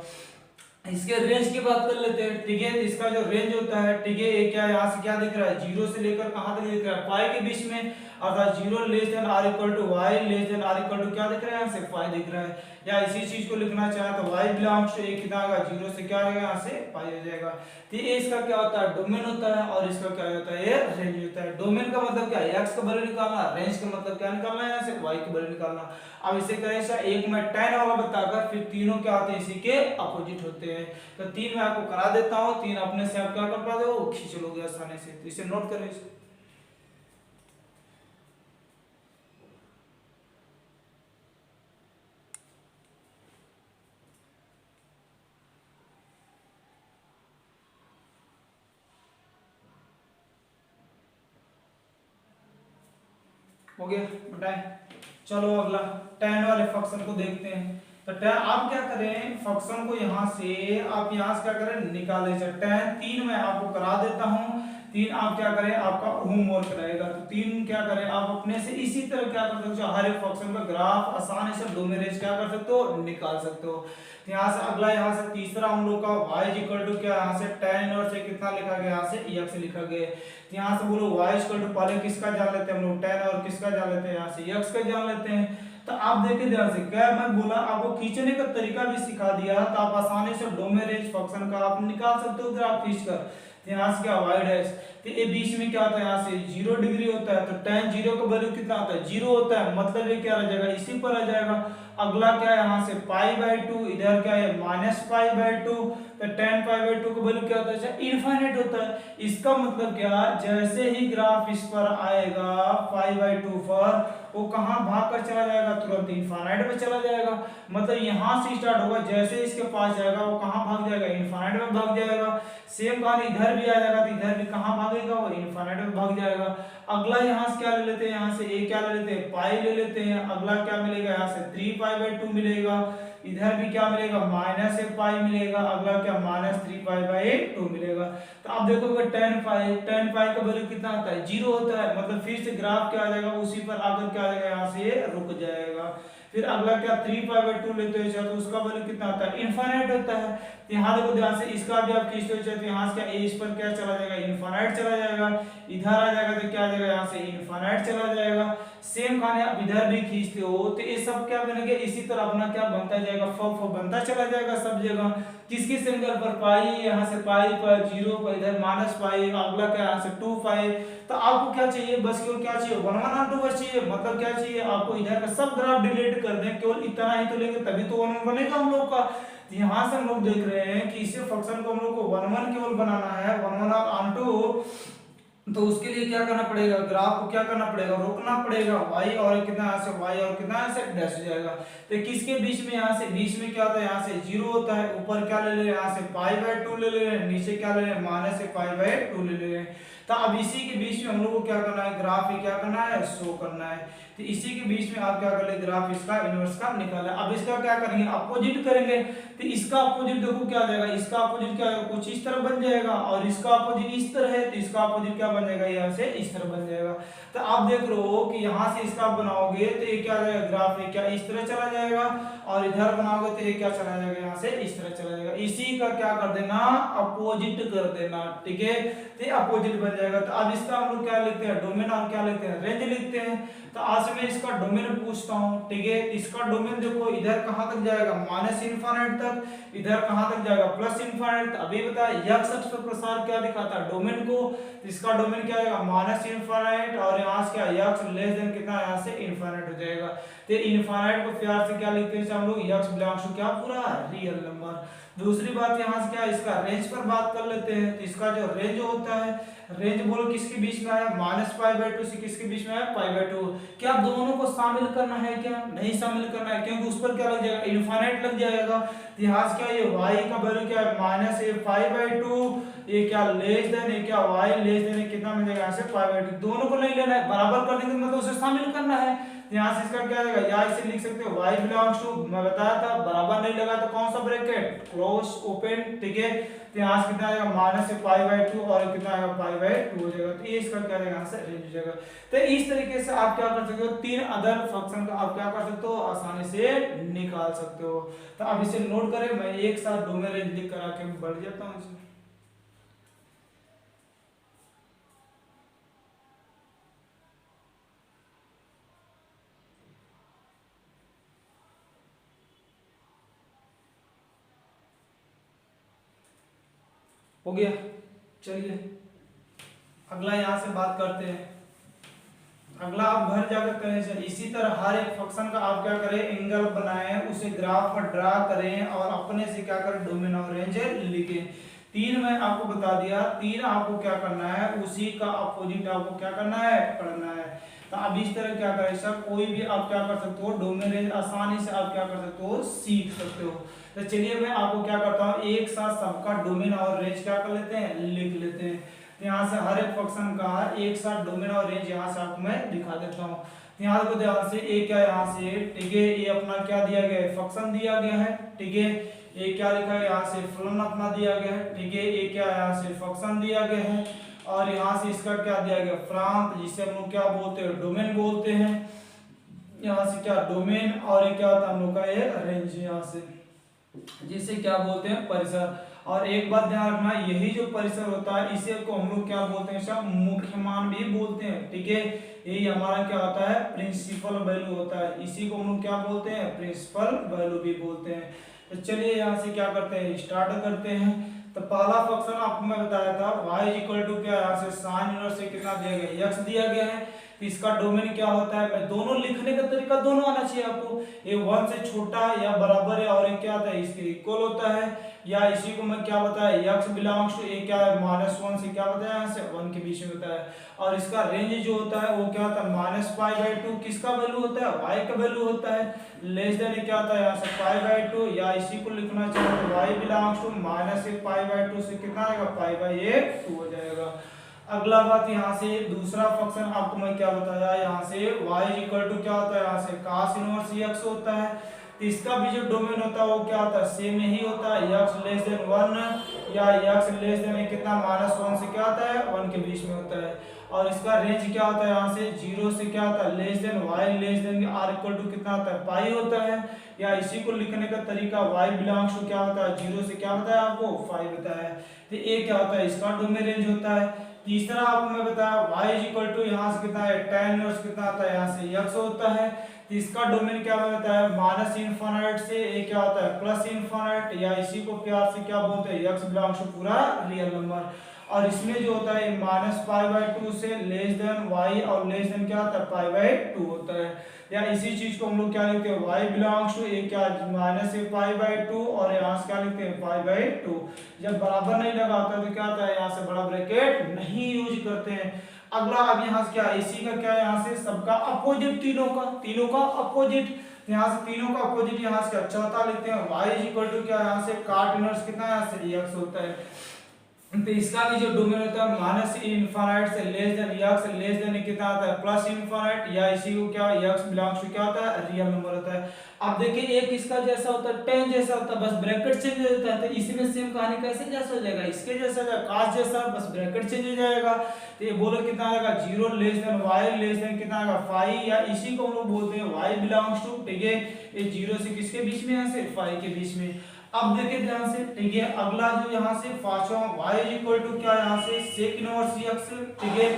इसके रेंज की बात कर लेते हैं, ठीक है। इसका जो रेंज होता है, ठीक है, ये क्या यहाँ से क्या दिख रहा है, 0 से लेकर कहां तक दिख रहा है, पाई के बीच में, अर्थात 0 less than r equal to y less than r equal to क्या दिख रहा है, यहाँ से पाई दिख रहा है। या इसी चीज को लिखना चाहे तो y बिलोंग्स टू ये कितना आएगा, 0 से क्या आएगा, यहाँ से पाई हो जाएगा। तो ये इसका क्या होता है, डोमेन होता है, और इसका क्या होता है, ये रेंज होता है। डोमेन का मतलब क्या है, x का वैल्यू निकालना, रेंज का मतलब क्या निकालना है, यहाँ से y की वैल्यू निकालना। अब इसे करें एक में tan वाला बताकर, फिर तीनों क्या होते हैं, इसी के अपोजिट होते हैं। तो 3 मैं आपको करा देता हूं, 3 अपने से आप क्या कर पाते हो, खींच लोगे आसानी से। तो इसे नोट करें। हो गया, बताएं। चलो अगला tan वाले फंक्शन को देखते हैं। तो tan आप क्या करें, फंक्शन को यहाँ से आप यहाँ से क्या करें, निकालें। tan 3 मैं आपको करा देता हूँ। 3 आप क्या करें, आपका होमवर्क रहेगा। तो 3 क्या करें, आप अपने से इसी तरह क्या कर सकते हो, हर एक फंक्शन का ग्राफ आसानी से डोमेन रेंज क्या कर सकते हो, निकाल सकते हो। तो यहाँ से अगला, यहाँ से तीसरा हम लोग का y इक्वल टू क्या, यहाँ से tan इनवर्स से कितना लिखा गया, यहाँ से x लिखा गया। तो यहाँ से बोलो y इक्वल टू, पहले किसका जान लेते हैं हम लोग, tan, और किसका जान लेते हैं, यहाँ से x का जान लेते हैं। तो आप देखिए ध्यान से, क्या मैं बोला आपको, खींचने का तरीका भी सिखा दिया, तो आप आसानी से डोमेन रेंज फंक्शन का आप निकाल सकते हो ग्राफ खींचकर। यहाँ से क्या y डैश, तो ये बीच में क्या होता है, यहाँ से 0 डिग्री होता है। तो tan 0 का वैल्यू कितना होता है, 0 होता है, मतलब ये क्या रह जाएगा, इसी पर आ जाएगा। अगला क्या है, यहाँ से π/2, इधर क्या है -π/2। तो tan π/2 का वैल्यू क्या होता है, इनफाइनाइट होता है। इसका मतलब क्या, जैसे ही ग्राफ इस पर आएगा π/2 पर, वो कहाँ भाग कर चला जाएगा, तुरंत इनफाइनाइट में चला जाएगा। मतलब यहाँ से स्टार्ट होगा, जैसे इसके पास जाएगा वो कहाँ भाग जाएगा, इनफाइनाइट में भाग जाएगा। सेम कहानी इधर भी आ जाएगा, तो इधर भी कहाँ भागेगा, वो इनफाइनाइट में भाग जाएगा। अगला यहाँ से क्या ले लेते हैं, यहाँ से ये क्या ले लेते हैं, पाई ले लेते हैं। अगला क्या मिलेगा, यहाँ से 3π/2 मिलेगा। इधर भी क्या मिलेगा, -1 मिलेगा। अगला क्या, -3π/2 मिलेगा। तो आप देखोगे tan पाई का वैल्यू कितना होता है, 0 होता है। मतलब फिर से ग्राफ क्या आ जाएगा, उसी पर आकर क्या आ जाएगा, यहाँ से रुक जाएगा। फिर अगला क्या, 3π/2 लेते हो तो उसका वैल्यू कितना होता है, इनफाइनाइट होता है। तो यहाँ देखो ध्यान से, इसका भी आप खींचते हो तो यहाँ से क्या, इस पर क्या चला जाएगा, इनफाइनाइट चला जाएगा। इधर आ जाएगा तो क्या आ जाएगा, यहाँ से इनफाइनाइट चला जाएगा। सेम कहानी आप इधर भी खींचते हो तो ये सब क्या बनेंगे, इसी तरह अपना क्या बनता जाएगा, बनता चला जाएगा सब जगह। किस किस एंगल पर, पाई, यहाँ से पाई पर 0 पर, इधर -पाई, अगला क्या, यहाँ से 2π। तो आपको क्या चाहिए, बस केवल क्या चाहिए, 1 1 और 2 बस चाहिए। मतलब क्या चाहिए आपको, इधर का सब ग्राफ डिलीट कर दें, केवल इतना ही तो लेंगे, तभी तो 1 1 बनेगा हम लोग का। यहाँ से हम लोग देख रहे हैं कि इसे फंक्शन को हम लोग को 1 1 केवल बनाना है, 1 1 और ऑन2 तो उसके लिए क्या करना पड़ेगा, ग्राफ को क्या करना पड़ेगा, रोकना पड़ेगा। y और कितना यहाँ से y और कितना यहाँ से डैश हो जाएगा। तो किसके बीच में, यहाँ से बीच में क्या होता है, यहाँ से 0 होता है। ऊपर क्या ले ले रहे हैं, यहाँ से π/2 ले ले रहे हैं, नीचे क्या ले रहे हैं, -π/2 ले ले रहे हैं। तो अब इसी के बीच में हम लोग को क्या करना है, ग्राफ ही क्या करना है, शो करना है। तो इसी के बीच में आप क्या कर ले, ग्राफ इसका इनवर्स का निकाला। अब इसका क्या करेंगे, अपोजिट करेंगे। तो इसका अपोजिट देखो क्या आ जाएगा, इसका अपोजिट क्या आएगा, कुछ इस तरह बन जाएगा, और इसका अपोजिट इस तरह है, तो इसका अपोजिट क्या बन जाएगा, यहाँ से इस तरह बन जाएगा। तो आप देख रहे हो कि यहाँ से इसका बनाओगे तो ये क्या आ जाएगा, ग्राफ ये क्या इस तरह चला जाएगा, और इधर बनाओगे तो ये क्या चला जाएगा, यहाँ से इस तरह चला जाएगा। इसी का क्या कर देना, अपोजिट कर देना, ठीक है। तो अपोजिट बन जाएगा। तो अब इसका हम लोग क्या लिखते हैं, डोमेन, और क्या लिखते हैं, रेंज लिखते हैं। तो आज मैं इसका डोमेन पूछता हूँ, ठीक है। इसका डोमेन देखो इधर कहाँ तक जाएगा, -∞ तक, इधर कहाँ तक जाएगा, +∞। अभी बता x अक्ष पर प्रसार क्या दिखाता है, डोमेन को। तो इसका डोमेन क्या आएगा, -∞, और यहाँ से क्या x लेस देन कितना, यहाँ से इनफाइनाइट हो जाएगा। तो इनफाइनाइट को प्यार से क्या लिखते हैं हम लोग, x बिलोंग्स टू क्या, पूरा रियल नंबर। दूसरी बात यहाँ से क्या, इसका रेंज पर बात कर लेते हैं। तो इसका जो रेंज होता है, रेंज बोलो किसके बीच में आया, -π/2 से किसके बीच में आया, π/2। क्या दोनों को शामिल करना है, क्या नहीं शामिल करना है, क्योंकि उस पर क्या लग जाएगा, इनफाइनाइट लग जाएगा। तो यहाँ से क्या, ये y का वैल्यू क्या है, -π/2, ये क्या लेस देन, ये क्या y लेस देन कितना मिल जाएगा, यहाँ से π/2। दोनों को नहीं लेना है, बराबर करने का मतलब उसे शामिल करना है। यहाँ से इसका क्या आएगा, या इसे लिख सकते हो y बिलोंग्स टू, मैं बताया था बराबर नहीं लगा तो कौन सा ब्रैकेट, क्लोज ओपन, ठीक है। तो यहाँ से कितना आएगा, -π/2, और कितना आएगा, π/2 हो जाएगा। तो ये इसका क्या आएगा, यहाँ से रेंज हो जाएगा। तो इस तरीके से आप क्या कर सकते हो, 3 अदर फंक्शन का आप क्या कर सकते हो, आसानी से निकाल सकते हो। तो अब इसे नोट करें, मैं एक साथ डोमेन रेंज लिख कर आके बढ़ जाता हूँ। हो गया, चलिए अगला यहाँ से बात करते हैं। अगला आप घर जाकर करें, इसी तरह हर एक फंक्शन का आप क्या करें, एंगल बनाएं, उसे ग्राफ पर ड्रा करें, और अपने से क्या करें, डोमेन और रेंज लिखें। 3 मैं आपको बता दिया, 3 आपको क्या करना है, उसी का अपोजिट आपको क्या करना है, पढ़ना है। तो अब इस तरह क्या करें सर, कोई भी आप क्या कर सकते हो, डोमेन रेंज आसानी से आप क्या कर सकते हो, सीख सकते हो। तो चलिए मैं आपको क्या करता हूँ, एक साथ सबका डोमेन और रेंज क्या कर लेते हैं, लिख लेते हैं। तो यहाँ से हर एक फंक्शन का एक साथ डोमेन और रेंज यहाँ से आपको मैं दिखा देता हूँ। यहाँ देखो ध्यान से, ये क्या यहाँ से, ठीक है, ये अपना क्या दिया गया है, फंक्शन दिया गया है, ठीक है। ये क्या लिखा है, यहाँ से फलन अपना दिया गया है, ठीक है। ये क्या यहाँ से फंक्शन दिया गया है, और यहाँ से इसका क्या दिया गया, प्रांत, जिसे हम लोग क्या बोलते हैं, डोमेन बोलते हैं। यहाँ से क्या डोमेन, और ये क्या होता है हम लोग का, ये रेंज, यहाँ से जिसे क्या बोलते हैं, परिसर। और एक बात ध्यान रखना, यही जो परिसर होता है इसे को हम लोग क्या बोलते हैं, सब मुख्य मान भी बोलते हैं, ठीक है। यही हमारा क्या होता है, प्रिंसिपल वैल्यू होता है, इसी को हम लोग क्या बोलते हैं, प्रिंसिपल वैल्यू भी बोलते हैं। तो चलिए यहाँ से क्या करते हैं, स्टार्ट करते हैं। तो पहला फंक्शन आपको मैं बताया था, y इक्वल टू क्या, यहाँ से साइन इनवर्स से कितना दिया गया, x दिया गया है। तो इसका डोमेन क्या होता है, मैं दोनों लिखने का तरीका दोनों आना चाहिए आपको, ये 1 से छोटा या बराबर है, और ये क्या होता है, इसके इक्वल होता है, या इसी को मैं क्या बताया, x बिलोंग्स टू, ये क्या है, -1 से क्या बताया, यहाँ से 1 के बीच में बताया। और इसका रेंज जो होता है वो क्या होता है, -π/2, किसका वैल्यू होता है, y का वैल्यू होता है, लेस देन क्या होता है, यहाँ से π/2, या इसी को लिखना चाहिए तो y बिलोंग्स टू -π/2 से कितना आएगा, π/2 हो जाएगा। अगला बात यहाँ से दूसरा फंक्शन आपको मैं क्या बताया, यहाँ से y इक्वल टू क्या होता है, यहाँ से cos इनवर्स x होता है। तो इसका भी जो डोमेन होता है वो क्या होता है, सेम ही होता है, x लेस देन 1, या x लेस देन कितना, -1 से क्या होता है, 1 के बीच में होता है। और इसका रेंज क्या होता है, यहाँ से 0 से क्या होता है, less than y less than r equal to कितना होता है, पाई होता है। या इसी को लिखने का तरीका, y बिलोंग्स टू क्या होता है, 0 से क्या बताया आपको, 5 बताया है। तो ये क्या होता है, इसका डोमेन रेंज होता है। तीसरा आपको मैं बताया, y इक्वल टू यहाँ से कितना है, tan इनवर्स कितना आता है, यहाँ से x होता है। तो इसका डोमेन क्या मैं बताया, -∞ से ये क्या होता है, +∞, या इसी को प्यार से क्या बोलते हैं, x बिलोंग्स टू पूरा रियल नंबर। और इसमें जो होता है -π/2 से लेस देन y, और लेस देन क्या होता है, π/2 होता है। या इसी चीज को हम लोग क्या लिखते हैं, y बिलोंग्स टू ए क्या minus A pi by two, और यहाँ से क्या लिखते हैं पाई बाई टू। जब बराबर नहीं लगा होता तो क्या होता है, यहाँ से बड़ा ब्रैकेट नहीं यूज करते हैं। अगला अब यहाँ से क्या, इसी का क्या है, यहाँ से सबका अपोजिट, तीनों का अपोजिट, यहाँ से तीनों का अपोजिट, यहाँ से क्या चौथा लिखते हैं, y इज इक्वल टू क्या, यहाँ से काट इनवर्स कितना, यहाँ से x होता है। तो इसका भी जो डोमेन होता है माइनस इनफाइनाइट से less then x less than कितना आता है प्लस इनफाइनाइट, या इसी को क्या x बिलोंग्स टू क्या होता है रियल नंबर होता है। अब देखिए एक इसका जैसा होता है टेन जैसा होता है, बस ब्रैकेट चेंज हो जाता है, तो इसमें सेम कहानी कैसे जैसा हो जाएगा, इसके जैसा हो जाएगा cos जैसा, बस ब्रैकेट चेंज हो जाएगा। तो ये बोलो कितना आएगा 0 less than y less than कितना आएगा 5, या इसी को हम लोग बोलते हैं y बिलोंग्स टू, ठीक है, ये 0 से किसके बीच में, यहाँ से 5 के बीच में। अब देखिए ध्यान से, ठीक है, अगला जो यहाँ से पांचवा y इज इक्वल टू क्या, यहाँ से सेक इनवर्स x, ठीक है,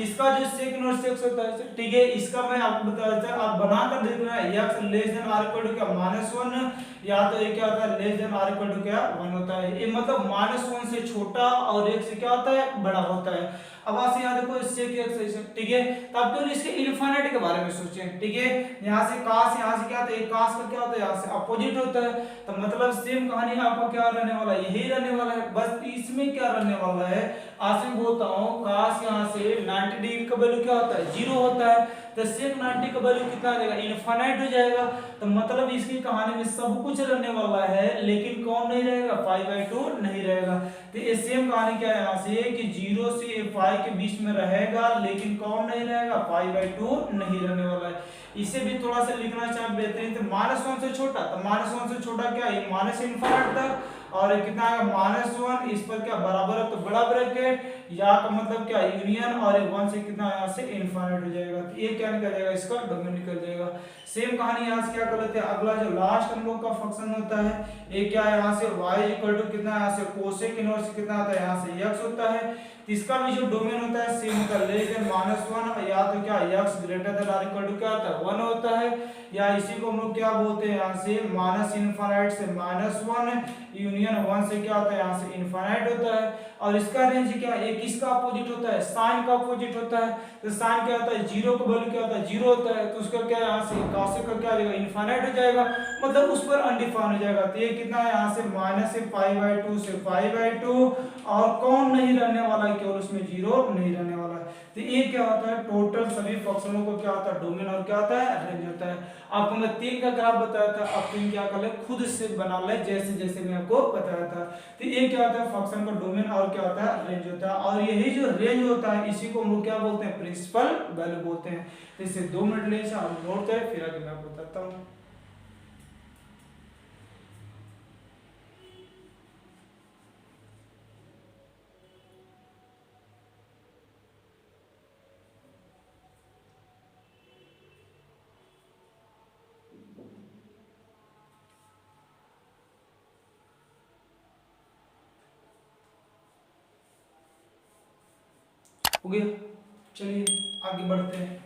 इसका जो सेक इनवर्स x होता है, ठीक है, इसका मैं आपको बता देता हूं, आप बनाकर देख लेना, x less than R equal to क्या -1, या तो ये क्या होता है less than R equal to क्या 1 होता है। ये मतलब -1 से छोटा और 1 से क्या होता है बड़ा होता है। अब आप यहाँ देखो इससे x, ठीक है, तब तो इसके इनफिनिटी के बारे में सोचें, ठीक है, यहाँ से cos, यहाँ से क्या होता है cos का क्या होता है, यहाँ से अपोजिट होता है, तो मतलब सेम कहानी आपका क्या रहने वाला है, यही रहने वाला है, बस इसमें क्या रहने वाला है, आज मैं बोलता हूँ cos यहाँ से 90 डिग्री का वैल्यू क्या होता है 0 होता है, तो sec 90 का वैल्यू कितना आ जाएगा इनफिनिट हो जाएगा। तो मतलब इसकी कहानी में सब कुछ रहने वाला है, लेकिन कौन नहीं रहेगा, पाई बाई 2 नहीं रहेगा। तो ये सेम कहानी क्या है यहाँ से कि 0 से पाई के बीच में रहेगा, लेकिन कौन नहीं रहेगा, पाई बाई 2 नहीं रहने वाला है। इसे भी थोड़ा सा लिखना चाहे बेहतरीन, तो -1 से छोटा, तो -1 से छोटा क्या है माइनस इनफिनिट था, और कितना आएगा -1, इस पर क्या बराबर है तो बड़ा ब्रैकेट, या का मतलब क्या यूनियन, और 1 से कितना यहाँ से इनफिनिट हो जाएगा, तो ये क्या निकल जाएगा, इसका डोमेन निकल जाएगा। सेम कहानी यहाँ से क्या कर लेते हैं, अगला जो लास्ट हम लोग का फंक्शन होता है, ये क्या है, यहाँ से y इक्वल टू कितना, यहाँ से कोसेक इनवर्स कितना आता है, यहाँ से x होता है। इसका भी जो डोमेन होता है सेम होता है लेस देन -1, या तो क्या x greater than R equal to क्या होता है 1 होता है, या इसी को हम लोग क्या बोलते हैं, यहाँ से माइनस इनफिनिट से -1 यूनियन 1 से क्या होता है, यहाँ से इनफिनिट होता है। और इसका रेंज क्या है, एक किसका अपोजिट होता है, साइन का अपोजिट होता है, तो साइन क्या होता है 0 का वैल्यू क्या होता है 0 होता है, तो उसका क्या यहाँ से cos का क्या हो जाएगा इनफिनिट हो जाएगा, मतलब उस पर अनडिफाइन हो जाएगा। तो ये कितना है यहाँ से माइनस से पाई बाई 2 से पाई बाई 2, और कौन नहीं रहने वाला है, केवल उसमें 0 नहीं रहने वाला है। तो ये क्या होता है टोटल सभी फंक्शनों को क्या होता है डोमेन, और क्या होता है रेंज होता है। आपको मैं 3 का ग्राफ बताया था, अब 3 क्या कर ले खुद से बना ले, जैसे जैसे मैं आपको बताया था। तो ये क्या होता है फंक्शन का डोमेन, और क्या होता है रेंज होता है, और यही जो रेंज होता है इसी को हम लोग क्या बोलते हैं प्रिंसिपल वैल्यू बोलते हैं। तो इसे 2 मिनट ले हम नोट करें, फिर आगे मैं आपको बताता हूँ। हो गया, चलिए आगे बढ़ते हैं।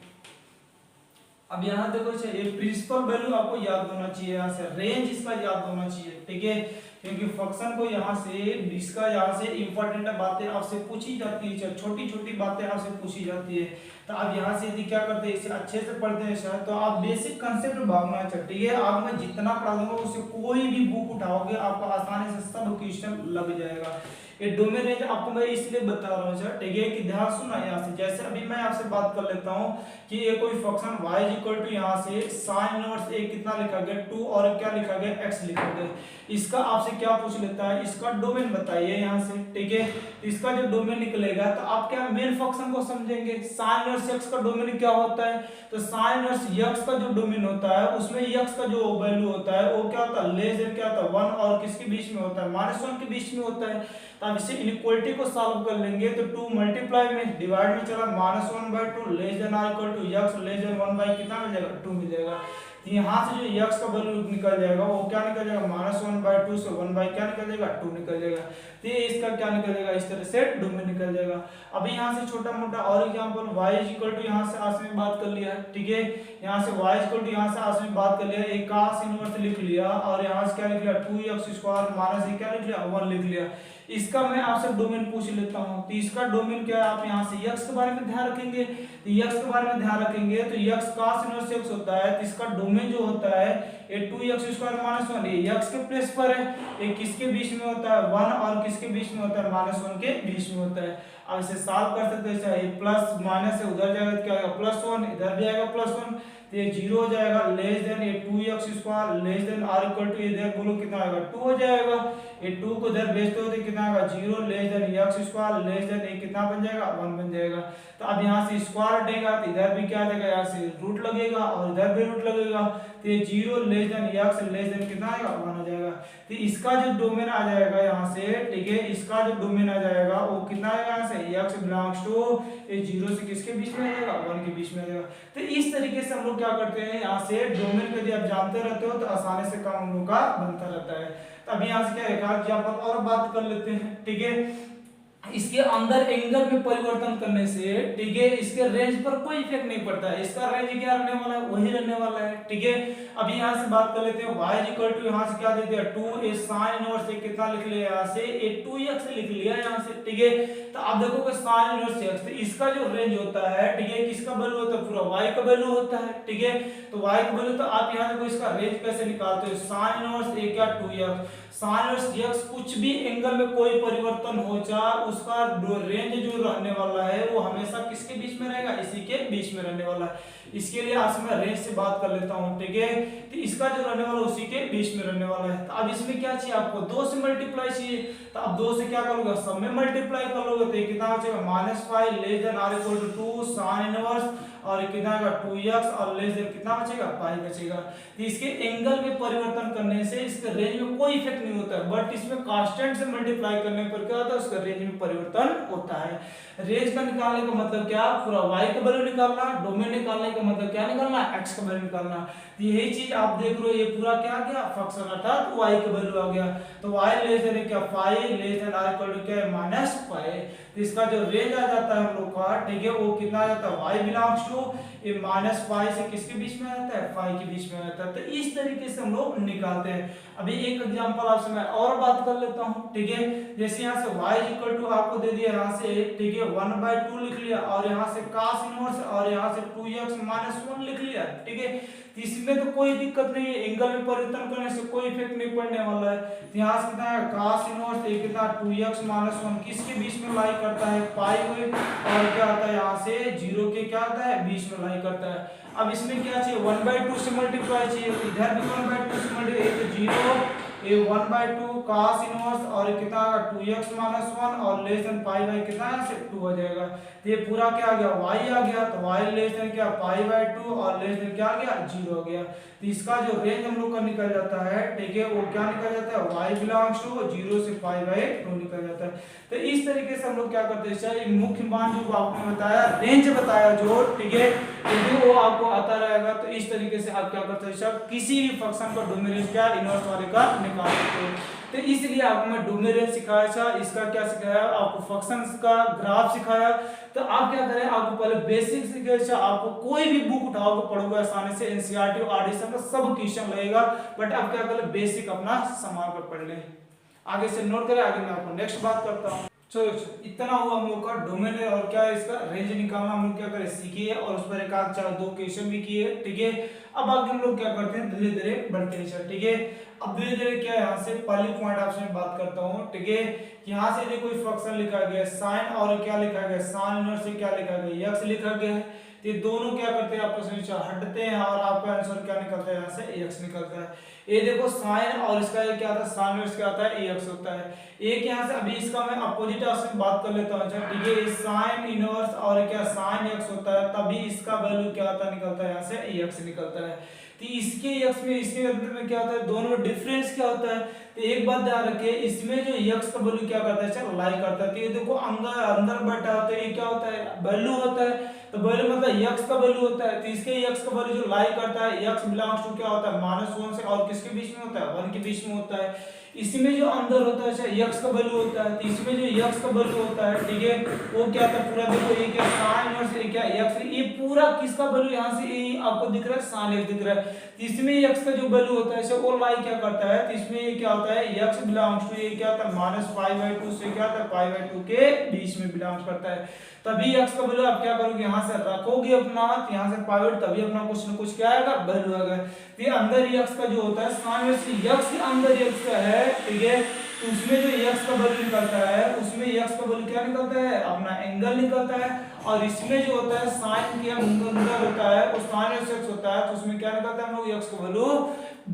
अब यहाँ देखो ये प्रिंसिपल वैल्यू आपको याद होना चाहिए, यहाँ से रेंज इसका याद होना चाहिए, ठीक है, क्योंकि फंक्शन को यहाँ से इसका यहाँ से इंपॉर्टेंट बातें आपसे पूछी जाती है, छोटी छोटी बातें आपसे पूछी जाती है। तो आप यहाँ से यदि क्या करते हैं इसे अच्छे से पढ़ते हैं सर, तो आप बेसिक कंसेप्ट भागना चाहिए। आप मैं जितना पढ़ा दूंगा उससे कोई भी बुक उठाओगे आपको आसानी से सब क्वेश्चन लग जाएगा। ये डोमेन रेंज आपको मैं इसलिए बता रहा हूँ सर, ठीक है, कि ध्यान सुनना यहाँ से। जैसे अभी मैं आपसे बात कर लेता हूँ कि ये कोई फंक्शन y इक्वल टू यहाँ से साइन इनवर्स a कितना लिखा गया 2, और क्या लिखा गया x लिखा गया। इसका आपसे क्या पूछ लेता है, इसका डोमेन बताइए यहाँ से, ठीक है। इसका जो डोमेन निकलेगा तो आप क्या मेन फंक्शन को समझेंगे। साइन इनवर्स x का डोमेन क्या होता है, तो साइन इनवर्स x का जो डोमेन होता है उसमें x का जो वैल्यू होता है वो क्या होता है लेस देन क्या होता है 1, और किसके बीच में होता है -1 के बीच में होता है। तो अब इसे इनइक्वालिटी को सॉल्व कर लेंगे, तो 2 मल्टीप्लाई में डिवाइड में चला -1/2 less than R equal to x less than 1 by कितना मिल जाएगा 2 मिल जाएगा। तो यहाँ से जो x का वैल्यू निकल जाएगा वो क्या निकल जाएगा -1/2 से 1 बाई क्या निकल जाएगा 2 निकल जाएगा। तो ये इसका क्या निकल जाएगा इस तरह से डोमेन निकल जाएगा। अभी यहाँ से छोटा मोटा और एग्जांपल y इक्वल टू यहाँ से आस में बात कर लिया है, ठीक है, यहाँ से y इक्वल टू यहाँ से आस में बात कर लिया, एक cos इनवर्स लिख लिया, और यहाँ से क्या लिख लिया 2x स्क्वायर माइनस क्या लिख लिया 1 लिख लिया। इसका मैं आपसे डोमेन पूछ लेता हूँ। तो इसका डोमेन क्या है, आप यहाँ से x के बारे में ध्यान रखेंगे। तो x के बारे में ध्यान रखेंगे तो x cos इनवर्स x होता है, तो इसका डोमेन जो होता है ये 2x स्क्वायर माइनस 1, ये x के प्लेस पर है, ये किसके बीच में होता है 1 और किसके बीच में होता है -1 के बीच में होता है। अब इसे सॉल्व कर सकते हैं, चाहे प्लस माइनस है उधर जाएगा तो क्या आएगा +1, इधर भी आएगा +1, तो ये 0 हो जाएगा, लेस देन ये 2x square less than R equal to इधर बोलो कितना आएगा 2 हो जाएगा, ये 2 को इधर भेजते हो तो कितना आएगा 0 less then x square less than ये कितना बन जाएगा 1 बन जाएगा। तो अब यहाँ से स्क्वायर हटेगा तो इधर भी क्या आ जाएगा, यहाँ से रूट लगेगा और इधर भी रूट लगेगा, तो ये 0 less then x less than कितना आएगा 1 हो जाएगा। तो इसका जो डोमेन आ जाएगा यहाँ से, ठीक है, इसका जो डोमेन आ जाएगा वो कितना आएगा, यहाँ से x बिलोंग्स टू ये 0 से किसके बीच में आ जाएगा 1 के बीच में आ जाएगा। तो इस तरीके से हम लोग क्या करते हैं, यहाँ से डोमेन को यदि आप जानते रहते हो तो आसानी से काम हम लोग का बनता रहता है। तो अभी यहाँ से क्या है एग्जांपल और बात कर लेते हैं, ठीक है। इसके अंदर एंगल में परिवर्तन करने से, ठीक है, इसके रेंज पर कोई इफेक्ट नहीं पड़ता है, इसका रेंज क्या रहने वाला है वही रहने वाला है, ठीक है। अभी यहाँ से बात कर लेते हैं y यहाँ से क्या दे दिया 2 ए sin इनवर्स एक कितना लिख लिया यहाँ से ए 2x लिख लिया यहाँ से, ठीक है। तो आप देखोगे sin इनवर्स x, तो इसका जो रेंज होता है, ठीक है, किसका वैल्यू होता है पूरा y का वैल्यू होता है, ठीक है। तो y का वैल्यू, तो आप यहाँ देखो इसका रेंज कैसे निकालते हो, sin इनवर्स ए क्या 2x, sin इनवर्स x कुछ भी एंगल में कोई परिवर्तन हो जाए उसका रेंज जो रहने वाला है वो हमेशा किसके बीच में रहेगा, इसी के बीच में रहने वाला है। इसके लिए आज मैं रेंज से बात कर लेता हूं, ठीक है। तो इसका जो रहने वाला उसी के बीच में रहने वाला है। तो अब इसमें क्या चाहिए आपको 2 से मल्टीप्लाई चाहिए, तो अब 2 से क्या करोगे सब में मल्टीप्लाई करोगे तो कितना बचेगा -5 less than r equal to 2 sin inverse और कितना आएगा 2x और लेस देन कितना बचेगा पाई बचेगा। तो इसके एंगल में परिवर्तन करने से इसके रेंज में कोई इफेक्ट नहीं होता है, बट इसमें कांस्टेंट से मल्टीप्लाई करने पर क्या होता है उसका रेंज में परिवर्तन होता है। रेंज का निकालने का मतलब क्या, पूरा y का वैल्यू निकालना, डोमेन निकालने का मतलब क्या निकालना, x का वैल्यू निकालना। तो यही चीज आप देख रहे हो, ये पूरा क्या आ गया फंक्शन अर्थात y का वैल्यू आ गया। तो y लेस देन क्या 5 less than r equal to क्या है -5। तो इसका जो रेंज आ जाता है हम लोग का, ठीक है, वो कितना आ जाता है y बिलोंग्स टू ये -5 से किसके बीच में आता है 5 के बीच में आता है। तो इस तरीके से हम लोग निकालते हैं। अभी एक एग्जांपल आपसे मैं और बात कर लेता हूं, ठीक है। जैसे यहाँ से y इक्वल टू आपको दे दिया यहाँ से, ठीक है, 1/2 लिख लिया और यहाँ से cos इनवर्स और यहाँ से 2x - 1 लिख लिया, ठीक है। इसमें तो कोई दिक्कत नहीं है, एंगल में परिवर्तन करने से कोई इफेक्ट नहीं पड़ने वाला है। तो यहाँ से कितना है cos इनवर्स ये कितना 2x - 1 किसके बीच में लाई करता है पाई हुए, और क्या आता है यहाँ से 0 के क्या आता है बीच में लाई करता है। अब इसमें क्या चाहिए 1/2 से मल्टीप्लाई चाहिए, इधर भी 1/2 से मल्टीप्लाई, तो 0 ये 1/2 cos इनवर्स और कितना आएगा 2x - 1 और लेस देन पाई बाई कितना है से 2 हो जाएगा। तो ये पूरा क्या आ गया y आ गया, तो y लेस देन क्या π/2 और लेस देन क्या आ गया 0 हो गया। तो इसका जो रेंज हम लोग का निकल जाता है, ठीक है, वो क्या निकल जाता है y बिलोंग्स टू 0 से π/2 निकल जाता है। तो इस तरीके से हम लोग क्या करते हैं, एक मुख्य मान जो आपने बताया रेंज बताया जो, ठीक है, यदि वो आपको आता रहेगा तो इस तरीके से आप क्या करते हैं किसी भी फंक्शन का डोमेन रेंज क्या इनवर्स वाले का निकाल सकते हो। तो इसलिए आपको मैं डोमेन रेंज सिखाया था, इसका क्या सिखाया आपको फंक्शंस का ग्राफ सिखाया। तो आप क्या करें, आपको पहले बेसिक सिखाया, आपको कोई भी बुक उठाओगे पढ़ोगे आसानी से, एनसीईआरटी और आरडीएस का सब क्वेश्चन लगेगा, बट आप क्या करें बेसिक अपना संभाल कर पढ़ लें। आगे से नोट करें, आगे मैं आपको नेक्स्ट बात करता हूँ। चलो इतना हुआ हम लोग का डोमेन है और क्या है इसका रेंज निकालना हम लोग क्या करें सीखिए, और उस पर एक आध 4-2 क्वेश्चन भी किए, ठीक है। अब आगे हम लोग क्या करते हैं धीरे धीरे बढ़ते हैं, ठीक है। अब धीरे धीरे क्या है, यहाँ से पहली पॉइंट आपसे मैं बात करता हूँ, ठीक है। यहाँ से देखो कोई फंक्शन लिखा गया साइन और क्या लिखा गया साइन इनवर्स से क्या लिखा गया x लिखा गया है। ये दोनों क्या करते हैं आपस में हटते हैं और आपका आंसर क्या निकलता है यहाँ से x निकलता है। ये देखो साइन और इसका ये क्या आता है साइन इनवर्स क्या आता है ax होता है। एक यहाँ से अभी इसका मैं अपोजिट आपसे बात कर लेता हूँ, ठीक है। ये साइन इनवर्स और क्या साइन x होता है, तभी इसका वैल्यू क्या आता है निकलता है यहाँ से ax निकलता है। तो इसके x में इसके अंदर में क्या होता है दोनों में डिफरेंस क्या होता है। तो एक बात ध्यान रखिए, इसमें जो x का वैल्यू क्या करता है चलो लाई करता है। तो ये देखो अंदर अंदर बैठा होता है, ये क्या होता है वैल्यू होता है। तो वैल्यू मतलब x का वैल्यू होता है। तो इसके x का वैल्यू जो लाई करता है x बिलोंग्स टू क्या होता है -1 से और किसके बीच में होता है 1 के बीच में होता है। इसमें जो अंदर होता है अच्छा यक्स का वैल्यू होता है, तो इसमें जो यक्स का वैल्यू होता है, ठीक है, वो क्या था पूरा देखो ये क्या साइन इनवर्स ये क्या यक्स, ये पूरा किसका वैल्यू यहाँ से ये आपको दिख रहा है साइन एक्स दिख रहा है, तो इसमें यक्स का जो वैल्यू होता है वो लाई क्या करता है, तो इसमें ये क्या होता है यक्स बिलोंग्स टू ये क्या होता है -π/2 से क्या होता है π/2 के बीच में बिलोंग्स करता है, तभी x का वैल्यू आप क्या करोगे यहाँ से रखोगे अपना, तो यहाँ से पाइवट तभी अपना कुछ न कुछ क्या आएगा वैल्यू आएगा, तो ये अंदर x का जो होता है साइन से x के अंदर x का है, ठीक है, तो उसमें जो x का वैल्यू निकलता है उसमें x का वैल्यू क्या निकलता है अपना एंगल निकलता है, और इसमें जो होता है साइन के अंदर होता है वो साइन x होता है, तो उसमें क्या निकलता है हम लोग x का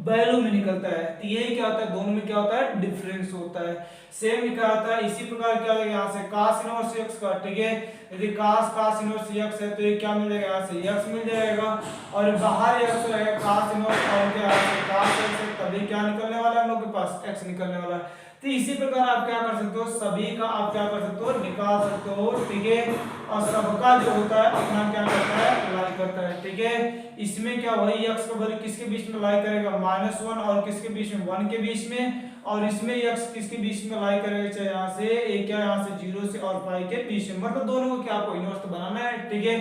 वैल्यू में निकलता है, तो यही क्या होता है दोनों में क्या होता है डिफरेंस होता है, सेम क्या होता है इसी प्रकार क्या होगा यहाँ से cos इनवर्स x का, ठीक है, यदि cos इनवर्स x है तो ये क्या मिल जाएगा यहाँ से x मिल जाएगा, और बाहर x रहेगा cos इनवर्स और क्या cos x है, तभी क्या निकलने वाला है हम लोग के पास x निकलने वाला है, तो इसी प्रकार आप क्या कर सकते हो सभी का आप क्या कर सकते हो निकाल सकते हो, ठीक है, और सबका जो होता है अपना क्या करता है लाई करता है, ठीक है, इसमें क्या वही x का वैल्यू किसके बीच में लाई करेगा -1 और किसके बीच में 1 के बीच में, और इसमें x किसके बीच में लाई करेगा चाहे यहाँ से एक क्या यहाँ से 0 से और पाई के बीच में, मतलब दोनों को क्या आपको इनवर्स तो बनाना है, ठीक है,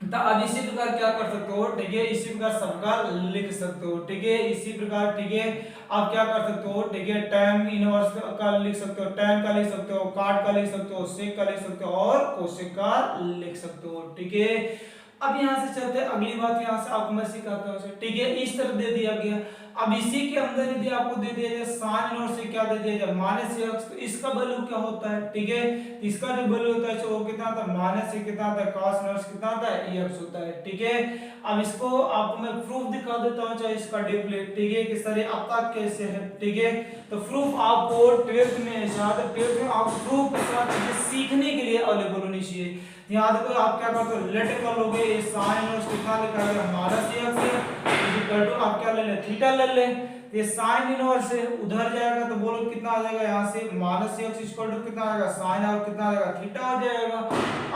तो अब इसी प्रकार क्या कर सकते हो, ठीक है, इसी प्रकार सबका लिख सकते हो, ठीक है, इसी प्रकार, ठीक है, आप क्या कर सकते हो, ठीक है, tan इनवर्स का लिख सकते हो, tan का लिख सकते हो, cot का लिख सकते हो, sec का लिख सकते हो और cosec का लिख सकते हो, ठीक है, अब यहाँ से चलते हैं अगली बात, यहाँ से आपको मैं सिखाता हूँ, ठीक है, इस तरह दे दिया गया, अब इसी के अंदर यदि आपको दे दिया जाए साइन इनवर्स से क्या दे दिया जाए -x, तो इसका वैल्यू क्या होता है, ठीक है, इसका जो वैल्यू होता है वो कितना था माइनस से कितना था cos इनवर्स कितना था x होता है, ठीक है, अब इसको आपको मैं प्रूफ दिखा देता हूँ चाहे इसका डीपली, ठीक है, कि सर ये अब तक कैसे है, ठीक है, तो प्रूफ आपको 12th में आप प्रूफ के साथ सीखने के लिए अवेलेबल होनी चाहिए, यहाँ देखो आप क्या करते हो लेट कर लोगे ये साइन इनवर्स कितना लिखा है -x इक्वल टू आप क्या ले ले थीटा ले ले, ये साइन इनवर्स से उधर जाएगा तो बोलो कितना आ जाएगा यहाँ से -x इक्वल टू कितना आएगा साइन और कितना आएगा थीटा आ जाएगा,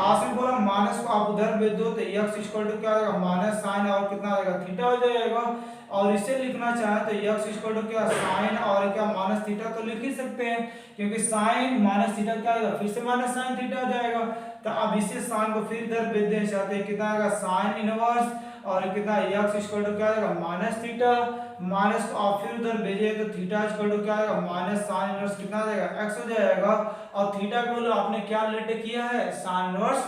आपसे बोला माइनस को आप उधर भेज दो तो x इक्वल टू क्या आएगा माइनस साइन और कितना आएगा थीटा हो जाएगा, और इसे लिखना चाहे तो x इक्वल टू क्या साइन और क्या माइनस थीटा तो लिख ही सकते हैं, क्योंकि साइन माइनस थीटा क्या आएगा फिर से माइनस साइन थीटा आ जाएगा, तो अब इसे साइन को फिर इधर भेज देना चाहते हैं कितना आएगा साइन इनवर्स और कितना x इक्वल टू क्या आएगा माइनस थीटा, माइनस को आप फिर उधर भेजे तो थीटा इक्वल टू क्या आएगा माइनस साइन इनवर्स कितना आ जाएगा x हो जाएगा, और थीटा को आपने क्या रिलेट किया है साइन इनवर्स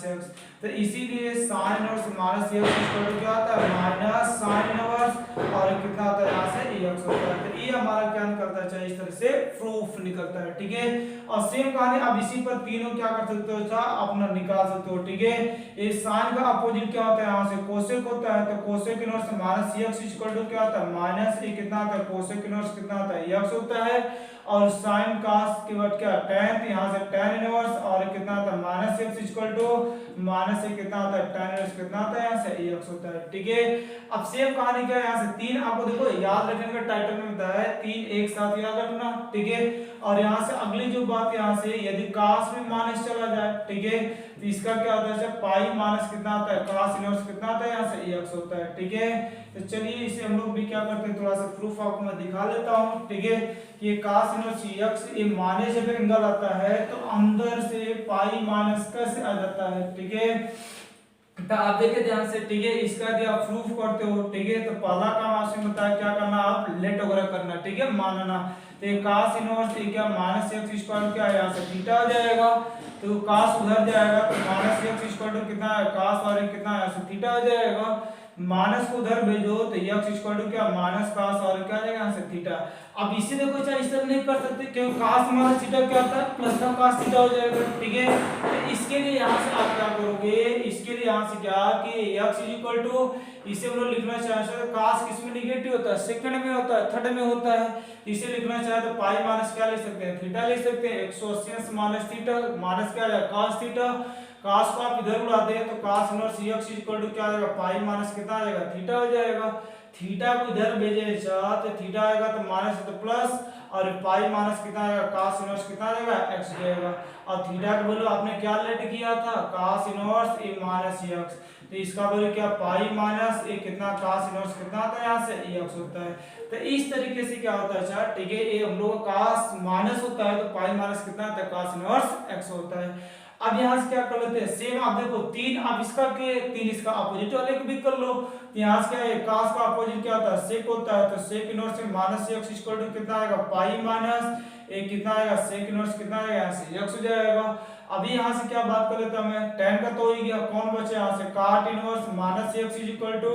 -x, तो इसीलिए sine inverse -x equal to क्या आता है माइनस साइन इनवर्स और कितना आता है यहाँ से x होता है, तो ये हमारा क्या निकलता है इस तरह से प्रूफ निकलता है, ठीक है, और सेम कहानी अब इसी पर तीनों क्या कर सकते हो अच्छा अपना निकाल सकते हो, ठीक है, ये साइन का अपोजिट क्या होता है यहाँ से कोसेक होता है, तो cosec inverse -x equal to क्या होता है माइनस ये कितना आता है कोसेक इनवर्स कितना आता है x होता है, और साइन cos के बाद क्या tan, तो यहाँ से tan इनवर्स और कितना आता है -x इक्वल टू माइनस से कितना आता है tan इनवर्स कितना आता है यहाँ से x होता है, ठीक है, अब सेम कहानी क्या है यहाँ से तीन आपको देखो याद रखने का टाइटल में बताया है तीन एक साथ याद रखना, ठीक है, और यहाँ से अगली जो बात यहाँ से यदि cos में माइनस चला जाए, ठीक है, तो इसका क्या होता है पाई माइनस कितना आता है cos इनवर्स कितना आता है यहाँ से x होता है, ठीक है, तो चलिए इसे हम लोग भी क्या करते हैं थोड़ा सा प्रूफ आपको मैं दिखा लेता हूँ, ठीक है, कि cos इनवर्स x ये माइनस जब एंगल आता है तो अंदर से पाई माइनस कैसे आ जाता है, ठीक है, तो आप देखिए ध्यान से, ठीक है, इसका यदि आप प्रूफ करते हो, ठीक है, तो पहला काम आपसे बताया क्या करना आप लेट वगैरह करना, ठीक है, मानना, तो ये cos इनवर्स क्या -x स्क्वायर क्या है यहाँ से थीटा आ जाएगा, तो cos उधर जाएगा तो -x स्क्वायर कितना है cos और कितना है यहाँ से थीटा आ जाएगा, माइनस को उधर भेजो तो x इक्वल टू क्या माइनस cos और क्या आ जाएगा यहाँ से थीटा, अब इसे देखो चाहे इस तरह नहीं कर सकते क्योंकि cos माइनस थीटा क्या होता है प्लस का cos थीटा हो जाएगा, ठीक है, तो इसके लिए यहाँ से आप क्या करोगे इसके लिए यहाँ से क्या कि x इक्वल टू इसे हम लोग लिखना चाहे तो cos किस में निगेटिव होता है सेकंड में होता है थर्ड में होता है, इसे लिखना चाहे तो पाई माइनस क्या लिख सकते हैं थीटा लिख सकते हैं 180 माइनस थीटा माइनस क्या आ जाएगा cos थीटा, cos को आप इधर उड़ाते हैं तो cos inverse x equal to क्या आ जाएगा पाई माइनस कितना आ जाएगा थीटा हो जाएगा, थीटा को इधर भेजे तो थीटा आएगा तो माइनस तो प्लस और पाई माइनस कितना आएगा cos इनवर्स कितना आएगा x हो जाएगा। और थीटा का वैल्यू आपने क्या लेट किया था cos inverse a minus x, तो इसका वैल्यू क्या पाई माइनस a कितना cos इनवर्स कितना आता है यहाँ से x होता है। तो इस तरीके से क्या होता है अच्छा ठीक है, ये हम लोग का cos माइनस होता है तो पाई माइनस कितना आता है cos इनवर्स x होता है। अब यहाँ से क्या कर लेते हैं सेम, आप देखो 3 अब इसका के 3 इसका अपोजिट वाले को भी कर लो, तो यहाँ से क्या है cos का अपोजिट क्या होता है sec होता है, तो sec इनवर्स में माइनस x इक्वल टू कितना आएगा पाई माइनस ए कितना आएगा sec इनवर्स कितना आएगा यहाँ से x हो जाएगा। अभी यहाँ से क्या बात कर लेता मैं tan का तो हो ही गया, कौन बचे यहाँ से cot inverse minus x equal to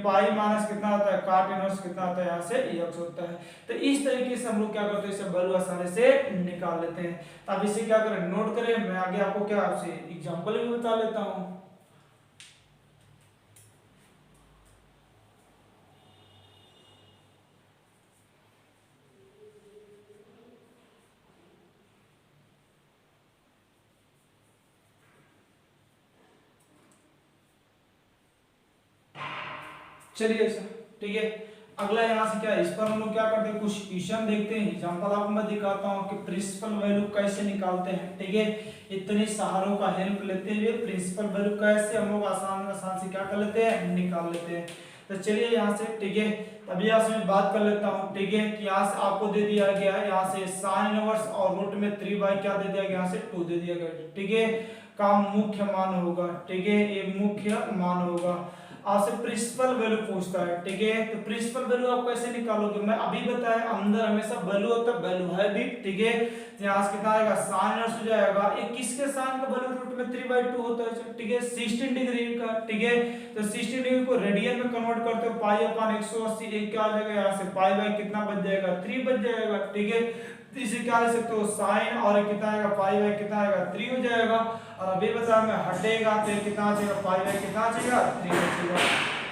pi minus कितना आता है cot इनवर्स कितना आता है यहाँ से x होता है। तो इस तरीके से हम लोग क्या करते हैं इसे वैल्यू आसानी से निकाल लेते हैं। तो अब इसे क्या करें नोट करें, मैं आगे आपको क्या आपसे एग्जांपल भी बता लेता हूँ। चलिए सर ठीक है, अगला यहाँ से क्या है इस पर हम लोग क्या करते हैं कुछ क्वेश्चन देखते हैं, एग्जांपल आपको मैं दिखाता हूँ कि प्रिंसिपल वैल्यू कैसे निकालते हैं। ठीक है, इतने सहारों का हेल्प लेते हुए प्रिंसिपल वैल्यू कैसे हम लोग आसान से क्या कर लेते हैं निकाल लेते हैं। तो चलिए यहाँ से ठीक है, अभी यहाँ से मैं बात कर लेता हूँ। ठीक है, कि यहाँ से आपको दे दिया गया है यहाँ से साइन इनवर्स और रूट में 3 क्या दे दिया गया यहाँ से 2 दे दिया गया। ठीक है, का मुख्य मान होगा। ठीक है, ये मुख्य मान होगा, आपसे प्रिंसिपल वैल्यू पूछता है। ठीक है, तो प्रिंसिपल वैल्यू आप कैसे निकालोगे, मैं अभी बताया अंदर हमेशा वैल्यू होता है, वैल्यू है भी। ठीक है, यहाँ से कितना आएगा साइन इनवर्स हो जाएगा, एक किसके साइन का वैल्यू रूट में 3/2 होता है। ठीक है, 16 डिग्री का। ठीक है, तो 16 डिग्री को रेडियन में कन्वर्ट करते हो पाई अपान 180, एक क्या आ जाएगा यहाँ से पाई बाई कितना बच जाएगा 3 बच जाएगा। ठीक है, तो इसे क्या ले सकते हो साइन और कितना आएगा पाई बाई कितना आएगा 3 हो जाएगा। और अभी बताया मैं हटेगा तो कितना आ जाएगा पाई बाई कितना आ जाएगा 3 बचेगा।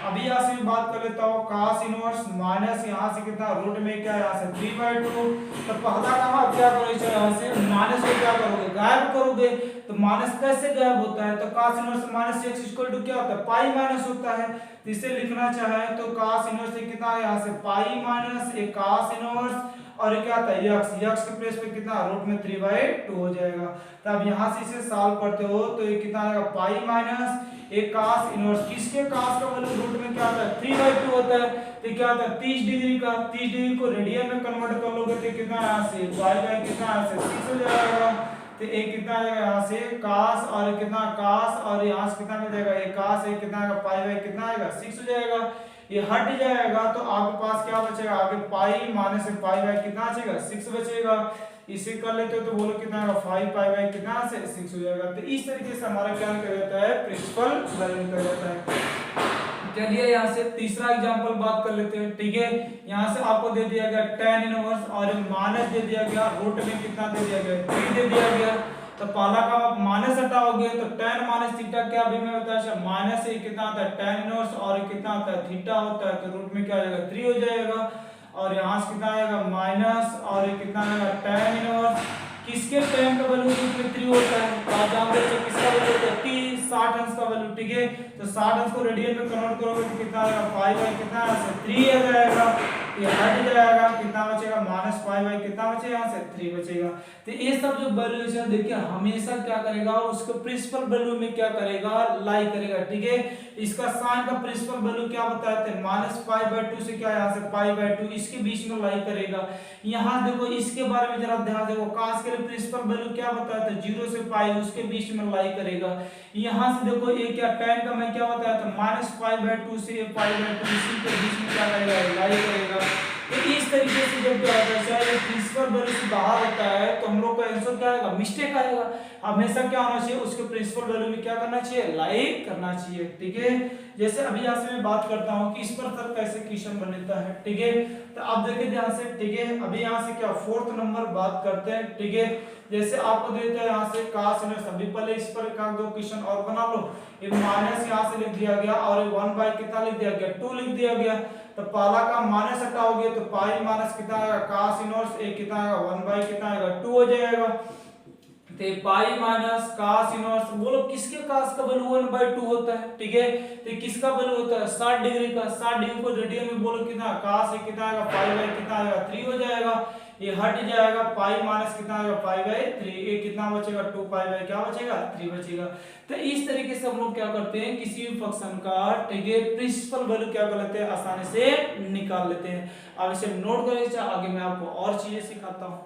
अभी यहाँ से बात कर लेता हूँ cos इनवर्स माइनस यहाँ से कितना रूट में क्या यहाँ से 3/2, तो पहला काम आप क्या करोगे यहाँ से माइनस को क्या करोगे गायब करोगे। तो माइनस कैसे गायब होता है, तो cos inverse minus x equal to क्या होता है पाई माइनस होता है। तो इसे लिखना चाहे तो cos इनवर्स से कितना है यहाँ से पाई माइनस एक cos इनवर्स और ये क्या आता है x के प्लेस पे कितना रूट में 3/2 हो जाएगा। तो अब यहाँ से इसे सॉल्व करते हो तो ये कितना आएगा पाई माइनस एक cos इनवर्स, किसके cos का वैल्यू रूट में क्या आता है 3/2 होता है। तो क्या आता है 30 डिग्री का, 30 डिग्री को रेडियन में कन्वर्ट कर लोगे तो कितना यहाँ से पाई बाई कितना यहाँ से 6 हो जाएगा। तो एक कितना आएगा यहाँ से cos और कितना cos और यहाँ से कितना मिल जाएगा एक cos एक कितना आएगा पाई बाई कितना आएगा 6 हो जाएगा। ये हट जाएगा तो आपके पास क्या बचेगा आगे पाई माइनस पाई बाई कितना बचेगा 6 बचेगा। इसे कर लेते हो तो बोलो कितना आएगा 5 पाई बाई कितना से 6 हो जाएगा। तो इस तरीके से हमारा क्या कर जाता है प्रिंसिपल वैल्यू कर जाता है। चलिए यहाँ से तीसरा एग्जांपल बात कर लेते हैं। ठीक है, यहाँ से आपको दे दिया गया tan इनवर्स और माइनस दे दिया गया रूट में कितना दे दिया गया 3 दे दिया गया। तो पहला काम आप माइनस हटाओगे तो tan माइनस थीटा क्या अभी मैं बताया माइनस से कितना आता है tan इनवर्स और कितना आता है थीटा होता है, तो रूट में क्या आ जाएगा 3 हो जाएगा। और यहाँ से कितना आएगा माइनस और कितना आएगा tan इनवर्स, किसके tan का वैल्यू रूट में 3 होता है तो आप जानते हैं किसका वैल्यू होता है 30 60 अंश का वैल्यू। ठीक है, तो 60 अंश को रेडियन में कन्वर्ट करोगे तो कितना आएगा पाई बाई कितना यहाँ से 3 आ जाएगा। ये हट जाएगा कितना बचेगा माइनस पाई बाई कितना बचेगा यहाँ से 3 बचेगा। तो ये सब जो वैल्यूएशन देखिए हमेशा क्या करेगा उसको प्रिंसिपल वैल्यू में क्या करेगा लाई करेगा। ठीक है, इसका साइन का प्रिंसिपल वैल्यू क्या बताया थे माइनस पाई बाई 2 से क्या यहाँ से पाई बाई 2 इसके बीच में लाई करेगा। यहाँ देखो इसके बारे में जरा ध्यान देखो cos के लिए प्रिंसिपल वैल्यू क्या बताया था 0 से पाई उसके बीच में लाई करेगा। यहाँ से देखो ये क्या tan का मैं क्या बताया था माइनस पाई बाई 2 से पाई बाई 2 इसी के बीच में क्या करेगा लाई करेगा। तो इस तरीके से जब क्या होता है चाहे प्रिंसिपल वैल्यू से बाहर होता है तो हम लोग का आंसर क्या आएगा मिस्टेक आएगा। हमेशा क्या होना चाहिए उसके प्रिंसिपल वैल्यू में क्या करना चाहिए लाई करना चाहिए। ठीक है, जैसे अभी यहाँ से मैं बात करता हूँ कि इस पर सर कैसे क्वेश्चन बनता है। ठीक है, तो आप देखिए ध्यान से। ठीक है, अभी यहाँ से क्या 4th नंबर बात करते हैं। ठीक है, जैसे आपको देते हैं यहाँ से cos इनवर्स, अभी पहले इस पर का दो क्वेश्चन और बना लो। ये माइनस यहाँ से लिख दिया गया और 1 बाई कितना लिख दिया गया 2 लिख दिया गया। तो पहला का माइनस हटाओगे तो पाई माइनस कितना आएगा cos इनवर्स एक कितना आएगा 1 बाई कितना आएगा 2 हो जाएगा। तो पाई माइनस cos इनवर्स बोलो किसके cos का वैल्यू 1/2 होता है। ठीक है, तो किसका वैल्यू होता है 60 डिग्री का, 60 डिग्री को रेडियन में बोलो कितना cos कितना आएगा पाई बाई कितना आएगा 3 हो जाएगा। ये हट जाएगा, पाई माइनस कितना आएगा पाई बाई 3, ये कितना बचेगा 2 पाई बाई क्या बचेगा 3 बचेगा। तो इस तरीके से हम लोग क्या करते हैं किसी भी फंक्शन का ठीक है प्रिंसिपल वैल्यू क्या कर लेते हैं आसानी से निकाल लेते हैं। अब इसे नोट करें, आगे मैं आपको और चीजें सिखाता हूँ।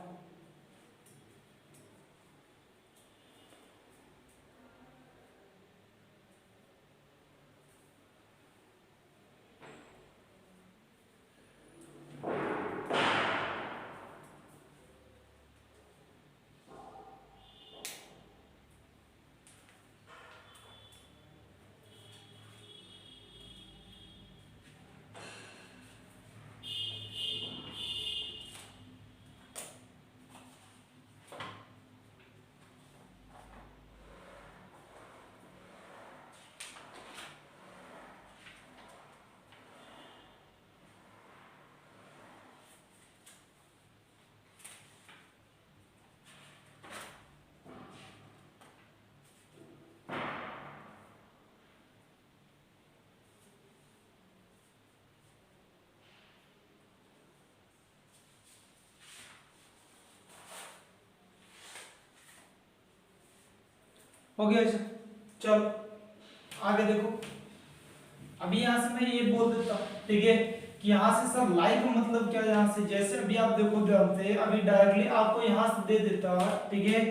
हो गया जी, चलो आगे देखो। अभी यहाँ से मैं ये बोल देता हूँ ठीक है कि यहाँ से सर लाइक मतलब क्या, यहाँ से जैसे अभी आप देखो ध्यान से, अभी डायरेक्टली आपको यहाँ से दे देता ठीक है,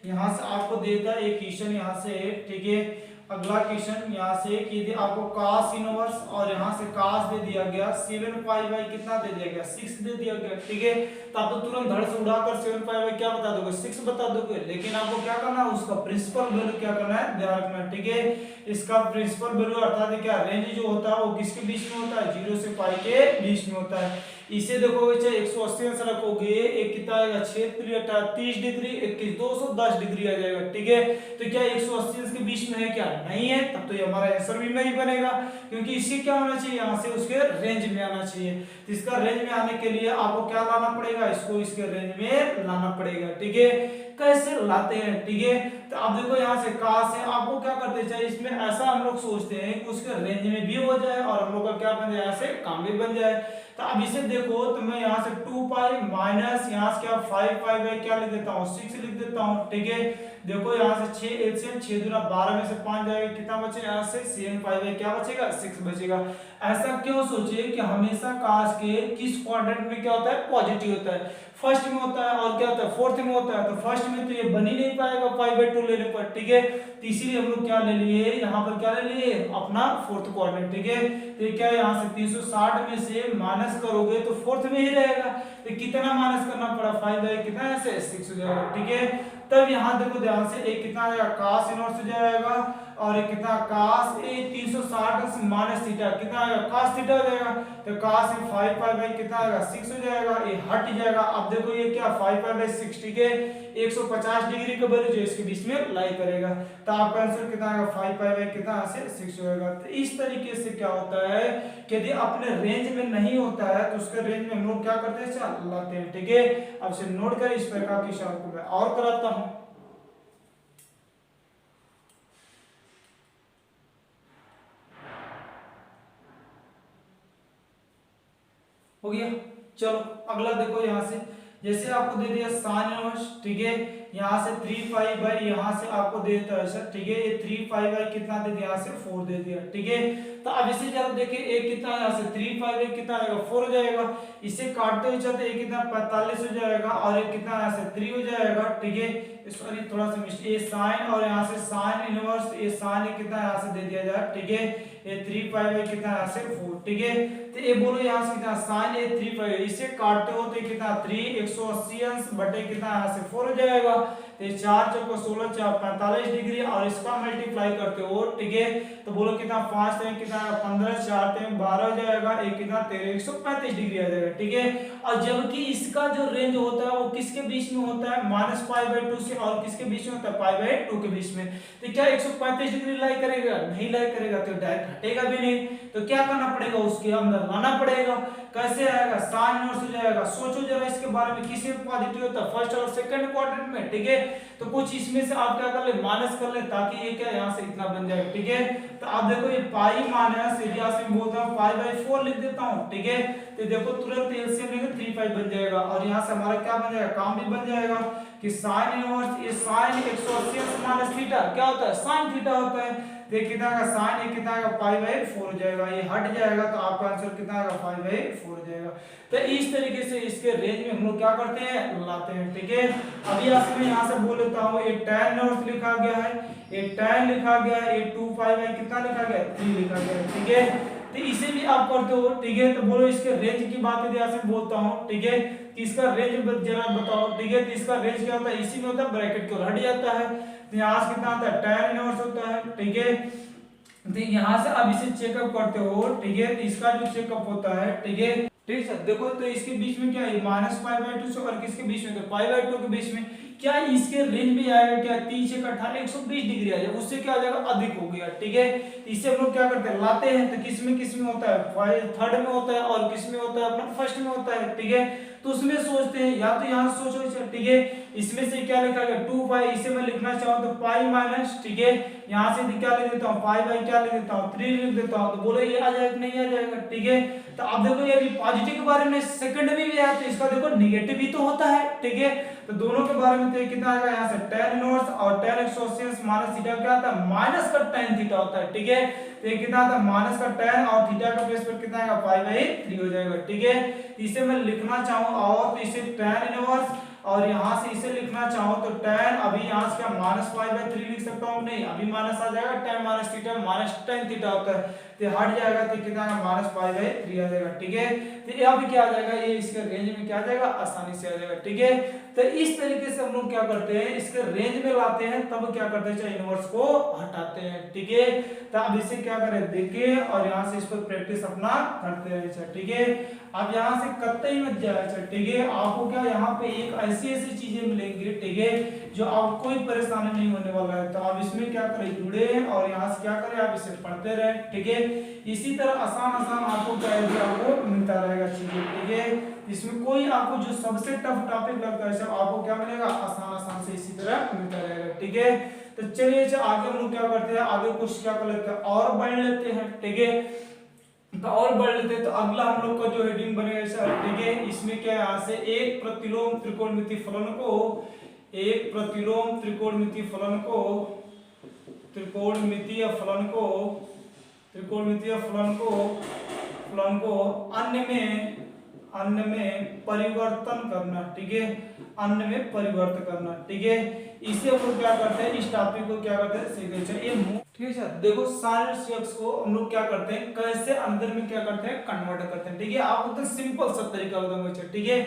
यहाँ से आपको देता एक क्वेश्चन यहाँ से ठीक है, अगला क्वेश्चन यहाँ से कि यदि आपको cos इनवर्स और यहाँ से cos दे दिया गया 7 पाई बाई कितना दे दिया गया 6 दे दिया गया ठीक है, तो आप तो तुरंत धड़ से उड़ाकर 7 पाई बाई क्या बता दोगे 6 बता दोगे, लेकिन आपको क्या करना है उसका प्रिंसिपल वैल्यू क्या करना है ध्यान रखना ठीक है। इसका प्रिंसिपल वैल्यू अर्थात क्या रेंज जो होता है वो किसके बीच में होता है 0 से पाई के बीच में होता है। इसे देखोगे चाहे 180 अंश रखोगे एक कितना आएगा 6 30 डिग्री 21 210 डिग्री आ जाएगा ठीक है। तो क्या 180 अंश के बीच में है क्या, नहीं है, तब तो ये हमारा आंसर भी नहीं बनेगा, क्योंकि इसी क्या होना चाहिए यहाँ से उसके रेंज में आना चाहिए। तो इसका रेंज में आने के लिए आपको क्या लाना पड़ेगा, इसको इसके रेंज में लाना पड़ेगा ठीक है। कैसे लाते हैं ठीक है, तो अब देखो यहाँ से cos है, आपको क्या करते चाहिए इसमें ऐसा हम लोग सोचते हैं कि उसके रेंज में भी हो जाए और हम लोग का क्या बन जाए यहाँ से काम भी बन जाए। तो अब इसे देखो तो मैं यहाँ से 2 पाई माइनस यहाँ से क्या 5 पाई बाई क्या लिख देता हूँ 6 लिख देता हूँ ठीक है। देखो यहाँ से 6 एलसीएम 6 दूना 12 में से 5 जाएगा कितना बचेगा यहाँ से 7 पाई बाई क्या बचेगा 6 बचेगा। ऐसा क्यों सोचिए कि हमेशा cos के किस क्वाड्रेंट में क्या होता है पॉजिटिव होता है, फर्स्ट में होता है और क्या होता है फोर्थ में होता है, तो फर्स्ट में तो ये बन ही नहीं पाएगा पाई बाई 2 लेने पर ठीक है। तो इसीलिए हम लोग क्या ले लिए यहाँ पर क्या ले लिए अपना फोर्थ क्वाड्रेंट ठीक है। तो ये क्या यहाँ से 360 में से माइनस करोगे तो फोर्थ में ही रहेगा, तो कितना माइनस करना पड़ा 5 बाई कितना ऐसे 6 हो जाएगा ठीक है। तब यहाँ देखो ध्यान से एक कितना आएगा cos इनवर्स हो जाएगा और एक कितना cos ए 360 से माइनस थीटा कितना आएगा cos थीटा हो जाएगा, तो cos 5 पाई बाई कितना आएगा 6 हो जाएगा, ये हट जाएगा। अब देखो ये क्या 5 पाई बाई 6 ठीक है 150 डिग्री का वैल्यू जो इसके बीच में लाई करेगा, तो आपका आंसर कितना आएगा 5 पाई बाई कितना से 6 होगा। तो इस तरीके से क्या होता है कि यदि अपने रेंज में नहीं होता है तो उसके रेंज में हम लोग क्या करते हैं चल लाते हैं ठीक है। अब से नोट करें, इस प्रकार की शर्त को मैं और कराता हूं। हो गया, चलो अगला देखो यहाँ से जैसे आपको दे दिया साइन इनवर्स ठीक है, यहाँ से 3 पाई बाई यहाँ से आपको दे देता है सर ठीक है, ये 3 पाई बाई कितना दे दिया यहाँ से 4 दे दिया ठीक है। तो अब इसे जरा देखिए एक कितना यहाँ से 3 पाई बाई कितना आएगा 4 हो जाएगा, इसे काटते हुए चलते एक कितना 45 हो जाएगा और एक कितना यहाँ से 3 हो जाएगा ठीक है। सॉरी थोड़ा सा मिस्टेक, ये साइन और यहाँ से साइन इनवर्स ये साइन कितना यहाँ से दे दिया जाए ठीक है, ये 3 पाई बाई कितना यहाँ से 4 ठीक है। तो ये बोलो यहाँ से कितना साइन ये 3 पाई, इसे काटते हो तो कितना 3 180 अंश बटे कितना यहाँ से 4 हो जाएगा, तो 4 चौको 16 4 45 डिग्री और इसका मल्टीप्लाई करते हो ठीक है, तो बोलो कितना 5 3 कितना 15 4 3 12 हो जाएगा, एक कितना 13 135 डिग्री आ जाएगा ठीक है। और जबकि इसका जो रेंज होता है वो किसके बीच में होता है माइनस पाई बाई 2 से और किसके बीच में होता है पाई बाई 2 के बीच में, तो क्या 135 डिग्री लाई करेगा नहीं लाई करेगा, तो डायरेक्ट हटेगा भी नहीं, तो क्या करना पड़ेगा उसके अंदर लाना पड़ेगा। कैसे आएगा साइन इनवर्स हो जाएगा, सोचो जरा इसके बारे में किसी में पॉजिटिव होता है फर्स्ट और सेकंड क्वाड्रेंट में ठीक है, तो कुछ इसमें से आप क्या कर ले माइनस कर ले ताकि ये क्या यहाँ से इतना बन जाए ठीक है। तो आप देखो ये पाई माइनस यहाँ से बोलता हूँ पाई बाई 4 लिख देता हूँ ठीक है, तो तो देखो तुरंत एलसीएम लेंगे 3 5 बन जाएगा, और यहाँ से हमारा क्या बन जाएगा, काम भी बन जाएगा कि साइन इनवर्स ये साइन 180 माइनस थीटा क्या होता है, साइन थीटा होता है। तो ये कितना का साइन, ये कितना का π/4 हो जाएगा, ये हट जाएगा तो आपका आंसर कितना का π/4 हो जाएगा। तो इस तरीके से इसके रेंज में हम लोग क्या करते हैं, लाते हैं। ठीक है, अभी मैं यहाँ से बोल लेता हूँ, ये tan इनवर्स लिखा गया है, ये tan लिखा गया है, ये 2π कितना लिखा गया, 3 लिखा गया है। ठीक है, तो इसे भी आप करते हो। ठीक है, तो बोलो इसके रेंज की बात यदि यहाँ से बोलता हूँ, ठीक है, कि इसका रेंज जरा बताओ। ठीक है, तो इसका रेंज क्या होता है, इसी में होता है, ब्रैकेट को हट जाता है, तो यहाँ से कितना आता है, tan इनवर्स होता है। ठीक है, तो यहाँ से अब इसे चेकअप करते हो। ठीक है, तो इसका जो चेकअप होता है, ठीक है, ठीक है, देखो तो इसके बीच में क्या है, -π/2 से और किसके बीच में, तो π/2 के बीच में क्या इसके रेंज में आएगा, क्या 3 से 18 120 डिग्री आ जाएगा, उससे क्या आ जाएगा, अधिक हो गया। ठीक है, इसे हम लोग क्या करते हैं, लाते हैं, तो किस में होता है, थर्ड में होता है, और किस में होता है, अपना फर्स्ट में होता है। ठीक है, तो उसमें सोचते हैं, या तो यहाँ सोचो। ठीक है, इसमें से क्या लिखा गया, 2π, इसे मैं लिखना चाहूँ तो पाई माइनस, ठीक है, यहाँ से क्या लिख देता हूँ, π/, क्या लिख देता हूँ, 3 लिख देता हूँ, तो बोलो ये आ जाएगा नहीं आ जाएगा। ठीक है, तो अब देखो ये पॉजिटिव के बारे में सेकंड में भी आया, तो इसका देखो निगेटिव भी तो होता है। ठीक है, तो दोनों के बारे में तो कितना आएगा, यहाँ से tan इनवर्स और tan 180 माइनस थीटा क्या आता है, माइनस का tan थीटा होता है। ठीक है, तो ये कितना आता है, माइनस का tan और थीटा का बेस पर कितना आएगा, π/3 हो जाएगा। ठीक है, इसे मैं लिखना चाहूँ और तो इसे tan इनवर्स, और यहाँ से इसे लिखना चाहूँ तो tan, अभी यहाँ से क्या -π/3 लिख सकता हूँ, नहीं अभी माइनस आ जाएगा, tan minus theta minus tan theta होता है, तो हट जाएगा, तो कितना -π/3 आ जाएगा। ठीक है, तो ये अभी क्या आ जाएगा, ये इसके रेंज में क्या आ जाएगा, आसानी से आ जाएगा। ठीक है, तो इस तरीके से हम लोग क्या करते हैं, इसके रेंज में लाते हैं, तब क्या करते हैं, चाहे इनवर्स को हटाते हैं। ठीक है, तो अब इसे क्या करें, देखिए, और यहाँ से इस पर प्रैक्टिस अपना करते हैं। ठीक है, अब यहाँ से कतई मत जाए। ठीक है, आपको क्या यहाँ पे एक ऐसी चीजें मिलेंगी, ठीक है, जो आपको कोई परेशानी नहीं होने वाला है। तो आप इसमें क्या करें, जुड़े, और यहाँ से क्या करें, आप इसे पढ़ते रहे। ठीक है, इसी तरह आसान आपको क्या है, आपको मिलता रहेगा चीजें। ठीक है, इसमें कोई आपको जो सबसे टफ टॉपिक लगता है, सब आपको क्या मिलेगा, आसान से इसी तरह मिलता रहेगा। ठीक है, तो चलिए आगे हम लोग क्या करते हैं, आगे कुछ क्या कर लेते हैं, और बढ़ लेते हैं। ठीक है, तो और बढ़ लेते हैं, तो अगला हम लोग का जो हेडिंग बनेगा सर, ठीक है, इसमें क्या है, यहाँ से एक प्रतिलोम त्रिकोणमितीय फलन को, एक प्रतिलोम त्रिकोणमितीय फलन को अन्य में परिवर्तन करना। ठीक है, अन्य में परिवर्तन करना। ठीक है, इसे हम लोग क्या करते हैं, इस टॉपिक को क्या करते हैं, सीखते हैं। ये ठीक है सर, देखो साइन एक्स को हम लोग क्या करते हैं, कैसे अंदर में क्या करते हैं, कन्वर्ट करते हैं। ठीक है, आपको तो सिंपल सा तरीका बताऊंगा। ठीक है,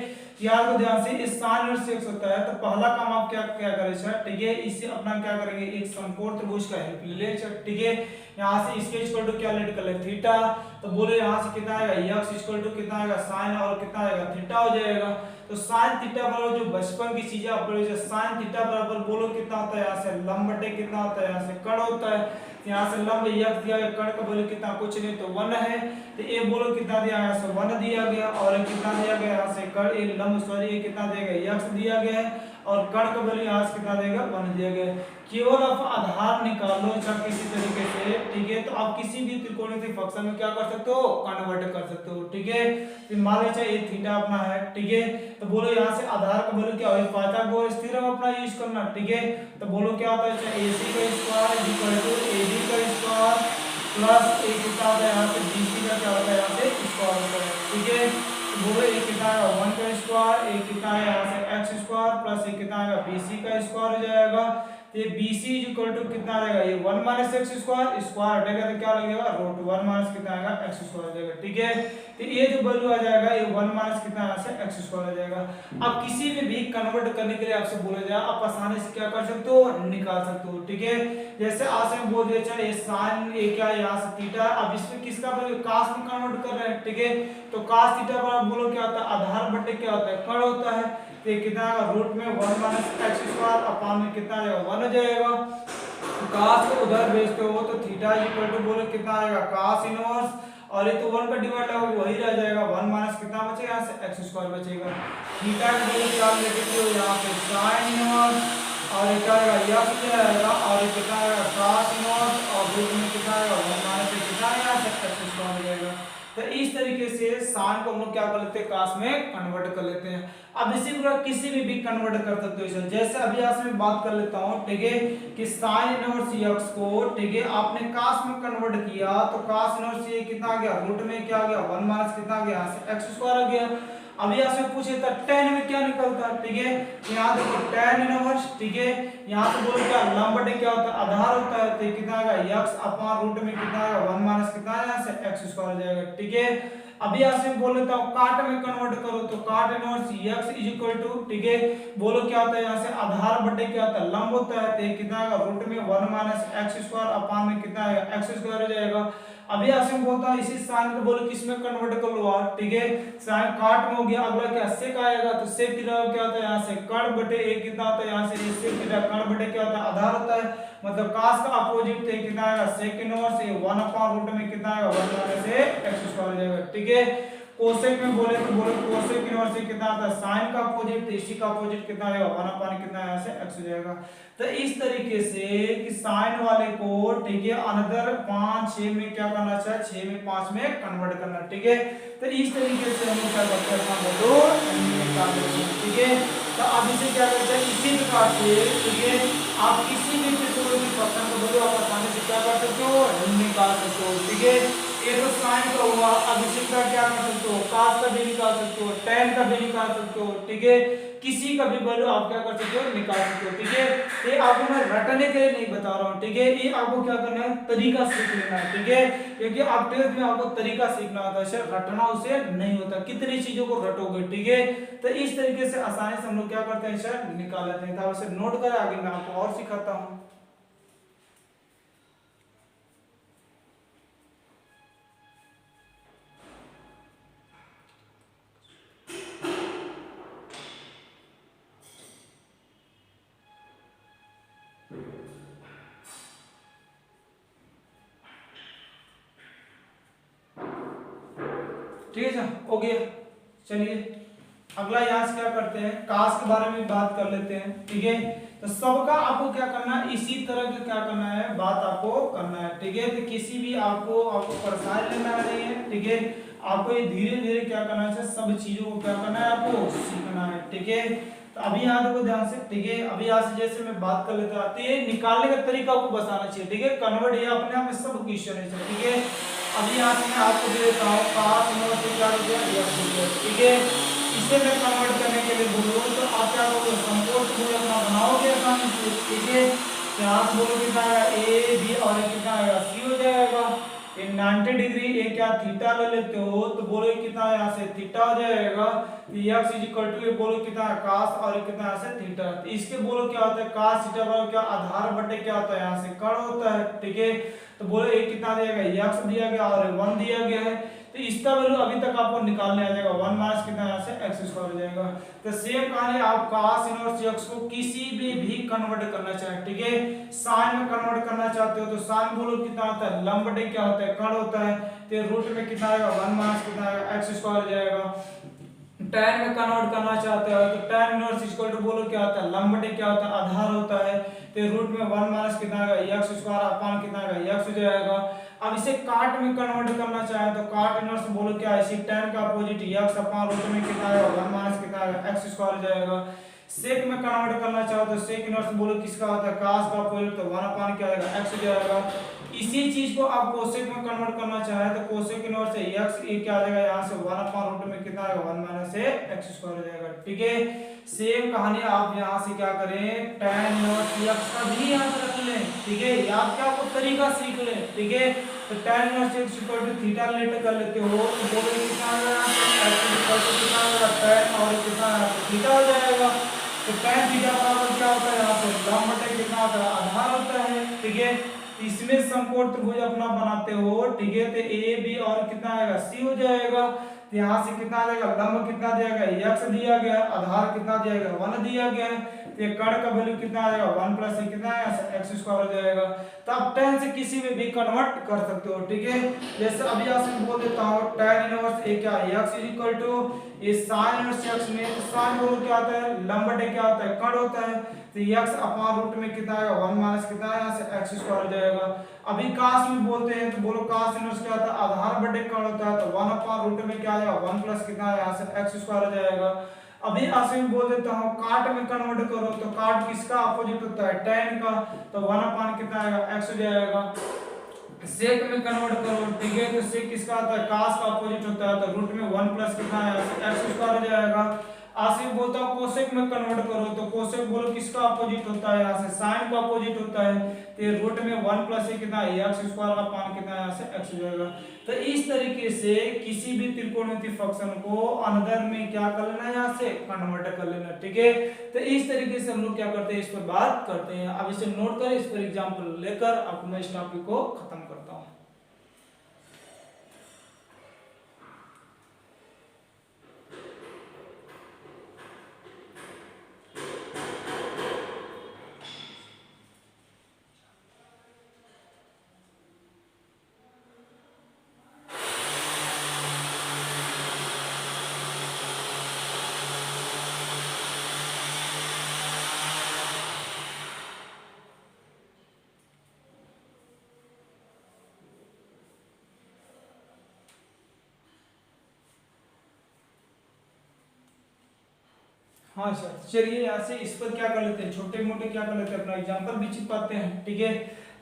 यार को ध्यान से, इस साइन एक्स होता है, तो पहला काम आप क्या करें सर, ठीक है, इसे अपना क्या करेंगे, एक समकोण त्रिभुज का हेल्प ले ले। ठीक है, यहाँ से इसके इक्वल टू क्या लेट कर ले, थीटा, तो बोले यहाँ से कितना आएगा, x इक्वल टू कितना आएगा, साइन, और कितना आएगा, थीटा हो जाएगा। तो साइन थीटा बराबर जो बचपन की चीजें आप पढ़े, साइन थीटा बराबर बोलो कितना होता है, यहाँ से लंब बटे कितना होता है, यहाँ से कर्ण होता है, यहाँ से लंब x दिया गया, कर्ण का वैल्यू कितना, कुछ नहीं तो 1 है, तो ये बोलो कितना दिया, यहाँ से 1 दिया गया, और कितना दिया गया, यहाँ से कर्ण, ये लंब सॉरी ये कितना दिया गया, x दिया गया है, और कर्ण का वैल्यू यहाँ से कितना देगा, 1 दिया गया। केवल आप आधार निकालो चाहे किसी तरीके से। ठीक है, तो आप किसी भी त्रिकोणमितीय फंक्शन में क्या कर सकते हो, कन्वर्ट कर सकते हो। ठीक है, तो मान लीजिए ये थीटा अपना है। ठीक है, तो बोलो यहाँ से आधार का वैल्यू क्या है, पाइथागोरस थ्योरम अपना यूज करना। ठीक है, तो बोलो क्या होता है, AC का स्क्वायर इक्वल टू AD का स्क्वायर प्लस एक कितना होता है, यहाँ से BC का क्या होता है, यहाँ से स्क्वायर होता है। ठीक है, तो बोलो एक कितना है 1 का स्क्वायर, एक कितना है यहाँ से x स्क्वायर प्लस एक कितना है BC का स्क्वायर हो जाएगा। तो ये BC इक्वल टू कितना आएगा, ये 1 माइनस x स्क्वायर, स्क्वायर हटेगा तो क्या लगेगा, √1 माइनस कितना आएगा, x स्क्वायर आ जाएगा। ठीक है, तो ये जो वैल्यू आ जाएगा, ये 1 माइनस कितना यहाँ से x स्क्वायर आ जाएगा। अब किसी में भी कन्वर्ट करने के लिए आपसे बोला जाए, आप आसानी से क्या कर सकते हो, निकाल सकते हो। ठीक है, जैसे आज से बोल दिया चलो ये साइन ये क्या है, यहाँ से थीटा, अब इसमें किसका वैल्यू cos में कन्वर्ट कर रहे हैं। ठीक है, तो cos थीटा बराबर बोलो क्या होता है, आधार बटे क्या होता है, कर्ण होता है, तो ये कितना आएगा, रूट में 1 माइनस x स्क्वायर अपान में कितना आएगा, 1 हो जाएगा। cos को उधर भेजते हो तो थीटा इक्वल टू बोलो कितना आएगा, cos इनवर्स, और ये तो 1 का डिवाइड होगा वही रह जाएगा, 1 माइनस कितना बचेगा, यहाँ से x स्क्वायर बचेगा। थीटा का वैल्यू क्या लेके हो, यहाँ पे sin इनवर्स, और ये क्या आएगा, x जाएगा, और ये कितना आएगा, cos इनवर्स, और रूट में कितना आएगा, 1 माइनस कितना आएगा, यहाँ से x स्क्वायर हो जाएगा। तो इस तरीके से साइन को हम लोग क्या कर लेते हैं, काश में कन्वर्ट कर लेते हैं। अब इसी को किसी में भी कन्वर्ट कर सकते हो, जैसे अभी यहाँ से मैं बात कर लेता हूँ, ठीक है, कि साइन इनवर्स x को, ठीक है, आपने काश में कन्वर्ट किया तो काश इनवर्स ये कितना आ गया, रूट में क्या आ गया 1 माइनस कितना आ गया, यहाँ से x स्क्वायर आ गया। अब यहाँ से पूछे था tan में क्या निकलता है, ठीक है, यहाँ देखो tan इनवर्स, ठीक है, यहाँ से बोलो क्या लंबटे क्या होता है, आधार होता है, तो कितना आएगा x अपॉन रूट में कितना आएगा 1 माइनस कितना है, यहाँ से x स्क्वायर आ जाएगा, ठीक है। अभी यहाँ से बोल लेता हूँ काट में कन्वर्ट करो, तो cot inverse x is equal to, ठीक है, बोलो क्या होता है, यहाँ से आधार बटे क्या होता है, लंब होता है, तो कितना आएगा रूट में 1 माइनस एक्स स्क्वायर अपॉन में कितना आएगा x स्क्वायर हो जाएगा। अभी यहाँ से बोलता है इसी साइन को बोलो किस में कन्वर्ट कर लो आप, ठीक है, साइन काट में हो गया, अगला क्या सेक आएगा, तो सेक कितना क्या होता है, यहाँ से कर्ण बटे एक कितना होता है, यहाँ से सेक कितना कर्ण बटे क्या होता है, आधार होता है, मतलब काश का अपोजिट थे कितना आएगा सेक इनवर्स 1 अपॉन रूट में कितना आएगा 1 माइनस x स्क्वायर हो जाएगा, ठीक है। कोसेक में बोले तो बोले कोसेक इनवर्स कितना आता है, साइन का अपोजिट, तो इसी का अपोजिट कितना आएगा 1 अपॉन कितना यहाँ से x हो जाएगा। तो इस तरीके से कि साइन वाले को, ठीक है, अनदर 5 6 में क्या करना चाहिए, 6 में 5 में कन्वर्ट करना, ठीक है। तो इस तरीके से हम क्या करते हैं, ठीक है। तो अब इसे क्या करते हैं, इसी प्रकार से, ठीक है, आप किसी भी त्रिकोणमितीय फंक्शन को बोलो आप आसानी से क्या कर सकते हो, निकाल सकते हो, ठीक है। ये तो साइन का हुआ, अब इसी का क्या कर सकते हो, कास का भी निकाल सकते हो, tan का भी निकाल सकते हो, ठीक है, किसी का भी वैल्यू आप क्या कर सकते हो, निकाल सकते हो, ठीक है। ये आपको मैं रटने के लिए नहीं बता रहा हूँ, ठीक है, ये आपको क्या करना है, तरीका सीख लेना है, ठीक है, क्योंकि आप 12th में आपको तरीका सीखना होता है, सिर्फ रटना उसे नहीं होता, कितनी चीजों को रटोगे, ठीक है। तो इस तरीके से आसानी से हम लोग क्या करते हैं, सर निकाल लेते हैं। तो आप इसे नोट करें, आगे मैं आपको और सिखाता हूँ। ठीक है सर, हो गया। चलिए अगला यहाँ से क्या करते हैं, काश के बारे में बात कर लेते हैं, ठीक है। तो सबका आपको क्या करना है, इसी तरह का क्या करना है, बात आपको करना है, ठीक है। तो किसी भी आपको परेशानी लेना नहीं है, ठीक है, आपको ये धीरे धीरे क्या करना है, सब चीजों को क्या करना है, आपको सीखना है, ठीक है। तो अभी यहाँ देखो ध्यान से, ठीक है, अभी यहाँ से जैसे मैं बात कर लेता हूँ, ये निकालने का तरीका आपको बताना चाहिए, ठीक है, कन्वर्ट ये अपने आप में सब क्वेश्चन है, ठीक है। अभी यहाँ से मैं आपको दे देता हूँ काश इनवर्स क्या हो गया, ठीक है। इसे मैं कन्वर्ट करने के लिए बोलूँ तो आप क्या करोगे, समकोण त्रिभुज अपना बनाओगे आसानी से, ठीक है। यहाँ से बोलो कितना आएगा, ए बी और कितना आएगा, सी हो जाएगा। ये 90 डिग्री ये क्या थीटा ले लेते हो, तो बोलो कितना यहाँ से थीटा हो जाएगा। x इज इक्वल टू ये बोलो कितना कास और कितना यहाँ से थीटा। तो इसके बोलो क्या होता है, कास थीटा बराबर क्या आधार बटे क्या होता है, यहाँ से कर्ण होता है, ठीक है। तो बोलो एक कितना दिया गया, x दिया गया और 1 दिया गया है, तो इसका वैल्यू अभी तक आपको निकालने आ जाएगा 1 माइनस कितना यहाँ से x स्क्वायर हो जाएगा। तो सेम कहानी आप cos इनवर्स x को किसी भी कन्वर्ट करना चाहे, ठीक है, साइन में कन्वर्ट करना चाहते हो तो साइन बोलो कितना होता है, लंब बटे क्या होता है, कर्ण होता है, तो रूट में कितना आएगा 1 माइनस कितना आएगा x स्क्वायर हो जाएगा। tan में कन्वर्ट करना चाहते हो तो tan इनवर्स इक्वल टू बोलो क्या होता है, लंब बटे क्या होता है, आधार होता है, तो रूट में 1 माइनस कितना आएगा x स्क्वायर अपॉन कितना आएगा x हो जाएगा। अब इसे काट में कन्वर्ट करना चाहे तो काट इनवर्स बोलो क्या है, इसी tan का अपोजिट x अपॉन रूट में कितना आएगा 1 माइनस कितना आएगा x स्क्वायर हो जाएगा। सेक में कन्वर्ट करना चाहो तो सेक इनवर्स बोलो किसका होता है, cos का अपोजिट, तो 1 अपॉन क्या आएगा x हो जाएगा। इसी चीज को आप कोसेक में कन्वर्ट करना चाहे तो कोसेक इनवर्स से x ये क्या आ जाएगा, यहाँ से 1 अपॉन रूट में कितना आएगा 1 माइनस x स्क्वायर हो जाएगा, ठीक है। सेम कहानी आप यहाँ से क्या करें, tan इनवर्स x का भी यहाँ से रख लें, ठीक है, याद क्या आपको तरीका सीख लें, ठीक है। तो tan inverse x equal to theta let कर लेते हो तो बोलो कितना आएगा, x इक्वल टू कितना आएगा tan और कितना थीटा हो जाएगा। तो tan थीटा बराबर क्या होता है, यहाँ से लंब बटे कितना होता है, आधार होता है, ठीक है। इसमें समकोण त्रिभुज अपना बनाते हो, ठीक है, तो ए बी और कितना आएगा सी हो जाएगा। तो यहाँ से कितना आ जाएगा, लंब कितना दिया गया x दिया गया, आधार कितना दिया गया 1 दिया गया है। तो ये कर्ण का वैल्यू कितना आ जाएगा 1 प्लस कितना है एक्स स्क्वायर हो जाएगा। तो आप tan से किसी में भी कन्वर्ट कर सकते हो, ठीक है। जैसे अभी यहाँ से बोल देता हूँ tan इनवर्स ए क्या है x इज इक्वल टू ये sin इनवर्स x में sin बोलो क्या होता है लंब बटे क्या होता है कर्ण होता है, तो x अपॉन रूट में कितना आएगा 1 माइनस कितना है यहाँ से x स्क्वायर हो जाएगा। अभी cos में बोलते हैं तो बोलो cos इनवर्स क्या होता है आधार बटे कर्ण होता है, तो 1 अपॉन रूट में क्या आ जाएगा 1 प्लस कितना है यहाँ से x स्क्वायर हो जाएगा। अभी आगे में बोल देता हूँ काट में कन्वर्ट करो तो काट किसका अपोजिट होता है tan का, तो 1 अपॉन कितना आएगा x हो जाएगा। सेक में कन्वर्ट करो, ठीक है, तो सेक किसका आता है cos का अपोजिट होता है, तो रूट में 1 प्लस कितना है x स्क्वायर हो जाएगा। आसिफ बोलता हूँ कोसेक में कन्वर्ट करो तो कोसेक बोलो किसका अपोजिट होता है यहाँ से साइन का अपोजिट होता है, तो ये रूट में 1 प्लस कितना है x स्क्वायर का पान कितना है यहाँ से x हो जाएगा। तो इस तरीके से किसी भी त्रिकोणमितीय फंक्शन को अनदर में क्या कर लेना है यहाँ से कन्वर्ट कर लेना, ठीक है। तो इस तरीके से हम लोग क्या करते हैं इस पर बात करते हैं। अब इसे नोट करें, इस पर एग्जाम्पल लेकर आपको मैं इस टॉपिक को खत्म करता हूँ। हाँ सर, चलिए यहाँ से इस पर क्या कर लेते हैं छोटे मोटे क्या कर लेते हैं अपना एग्जांपल भी चिपकाते हैं, ठीक है।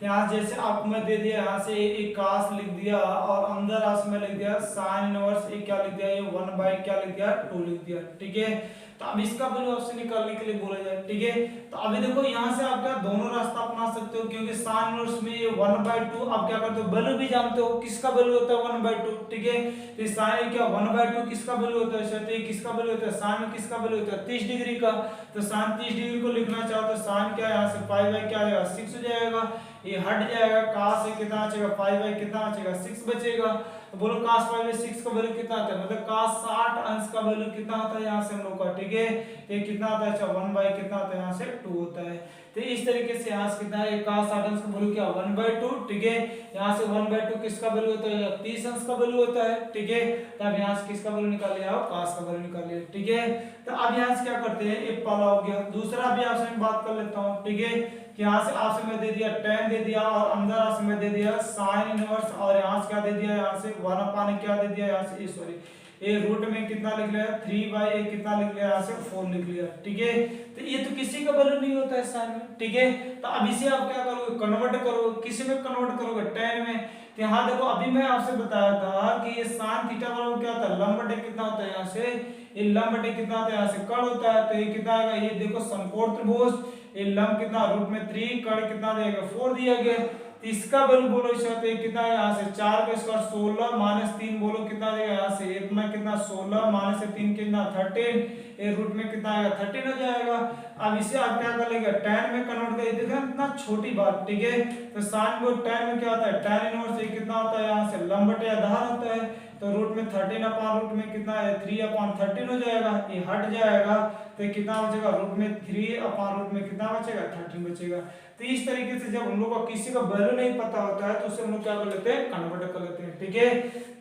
यहाँ जैसे आपको मैं दे दिया यहाँ से एक कास लिख दिया और अंदर रास में लिख दिया साइन इनवर्स एक क्या लिख दिया ये 1 बाई क्या लिख दिया 2 लिख दिया, ठीक है। तो अब इसका वैल्यू आपसे निकालने के लिए बोला जाए, ठीक है। तो अभी देखो यहाँ से आप क्या दोनों रास्ता अपना सकते हो क्योंकि साइन इनवर्स में ये 1/2 आप क्या करते हो वैल्यू भी जानते हो किसका वैल्यू होता है 1/2, ठीक है। तो साइन क्या 1/2 किसका वैल्यू होता है, तो किसका वैल्यू होता है साइन में किसका वैल्यू होता है 30 डिग्री का, तो साइन 30 डिग्री को लिखना चाहो तो साइन क्या यहाँ से 5 क्या आएगा 6 हो जाएगा, ये हट जाएगा cos से कितना बचेगा 5 कितना बचेगा 6 बचेगा। तो बोलो cos 5/6 का वैल्यू कितना आता है मतलब cos 60 अंश का वैल्यू कितना आता है यहाँ से हम लोग का, ठीक है। ये कितना आता है 1 कितना आता है यहाँ से 2 होता है। तो इस तरीके से यहाँ से कितना है cos 60 अंश का वैल्यू क्या 1/2, ठीक है। यहाँ से 1/2 किसका वैल्यू होता है 30 अंश का वैल्यू होता है, ठीक है। तब यहाँ से किसका वैल्यू निकाल लिया cos का वैल्यू निकाल लिया, ठीक है। तो अब यहाँ से क्या करते हैं एक पहला हो गया, दूसरा भी आपसे बात कर लेता हूँ, ठीक है। कि यहाँ से आपसे मैं दे दिया tan दे दिया और अंदर आपसे मैं दे दिया sin इनवर्स और यहाँ से क्या दे दिया यहाँ से 1 अपान क्या दे दिया यहाँ से सॉरी ये रूट में कितना लिख लिया 3/a कितना लिख लिया यहाँ से 4 लिख लिया, ठीक है। तो ये तो किसी का वैल्यू नहीं होता है sin में, ठीक है। तो अब इसे आप क्या करोगे कन्वर्ट करोगे किसी में कन्वर्ट करोगे tan में। तो यहाँ देखो अभी मैं आपसे बताया था कि ये sin थीटा बराबर क्या होता है लंब बटे कितना होता है यहाँ से ये लंब बटे कितना होता है यहाँ से कर्ण होता है, तो ये कितना आएगा ये देखो समकोण त्रिभुज ये लंब कितना रूट में 3 कर्ण कितना देगा 4 दिया गया, तो इसका वैल्यू बोलो इसका कितना है यहाँ से 4 का स्क्वायर 16 माइनस 3 बोलो कितना देगा यहाँ से इतना कितना 16 माइनस 3 कितना 13 ये रूट में कितना आएगा 13 हो जाएगा। अब इसे आप क्या कर लेंगे tan में कन्वर्ट कर देखो इतना छोटी बात, ठीक है। तो sin को tan में क्या होता है tan इनवर्स ये कितना होता है यहाँ से लंब बटे आधार होता है, तो रूट में 13 अपान रूट में कितना है 3/13 हो जाएगा, ये हट जाएगा तो कितना बचेगा रूट में 3 अपान रूट में कितना बचेगा 13 बचेगा। तो इस तरीके से जब हम लोग को किसी का वैल्यू नहीं पता होता है तो उसे हम लोग क्या कर लेते हैं कन्वर्ट कर लेते हैं, ठीक है।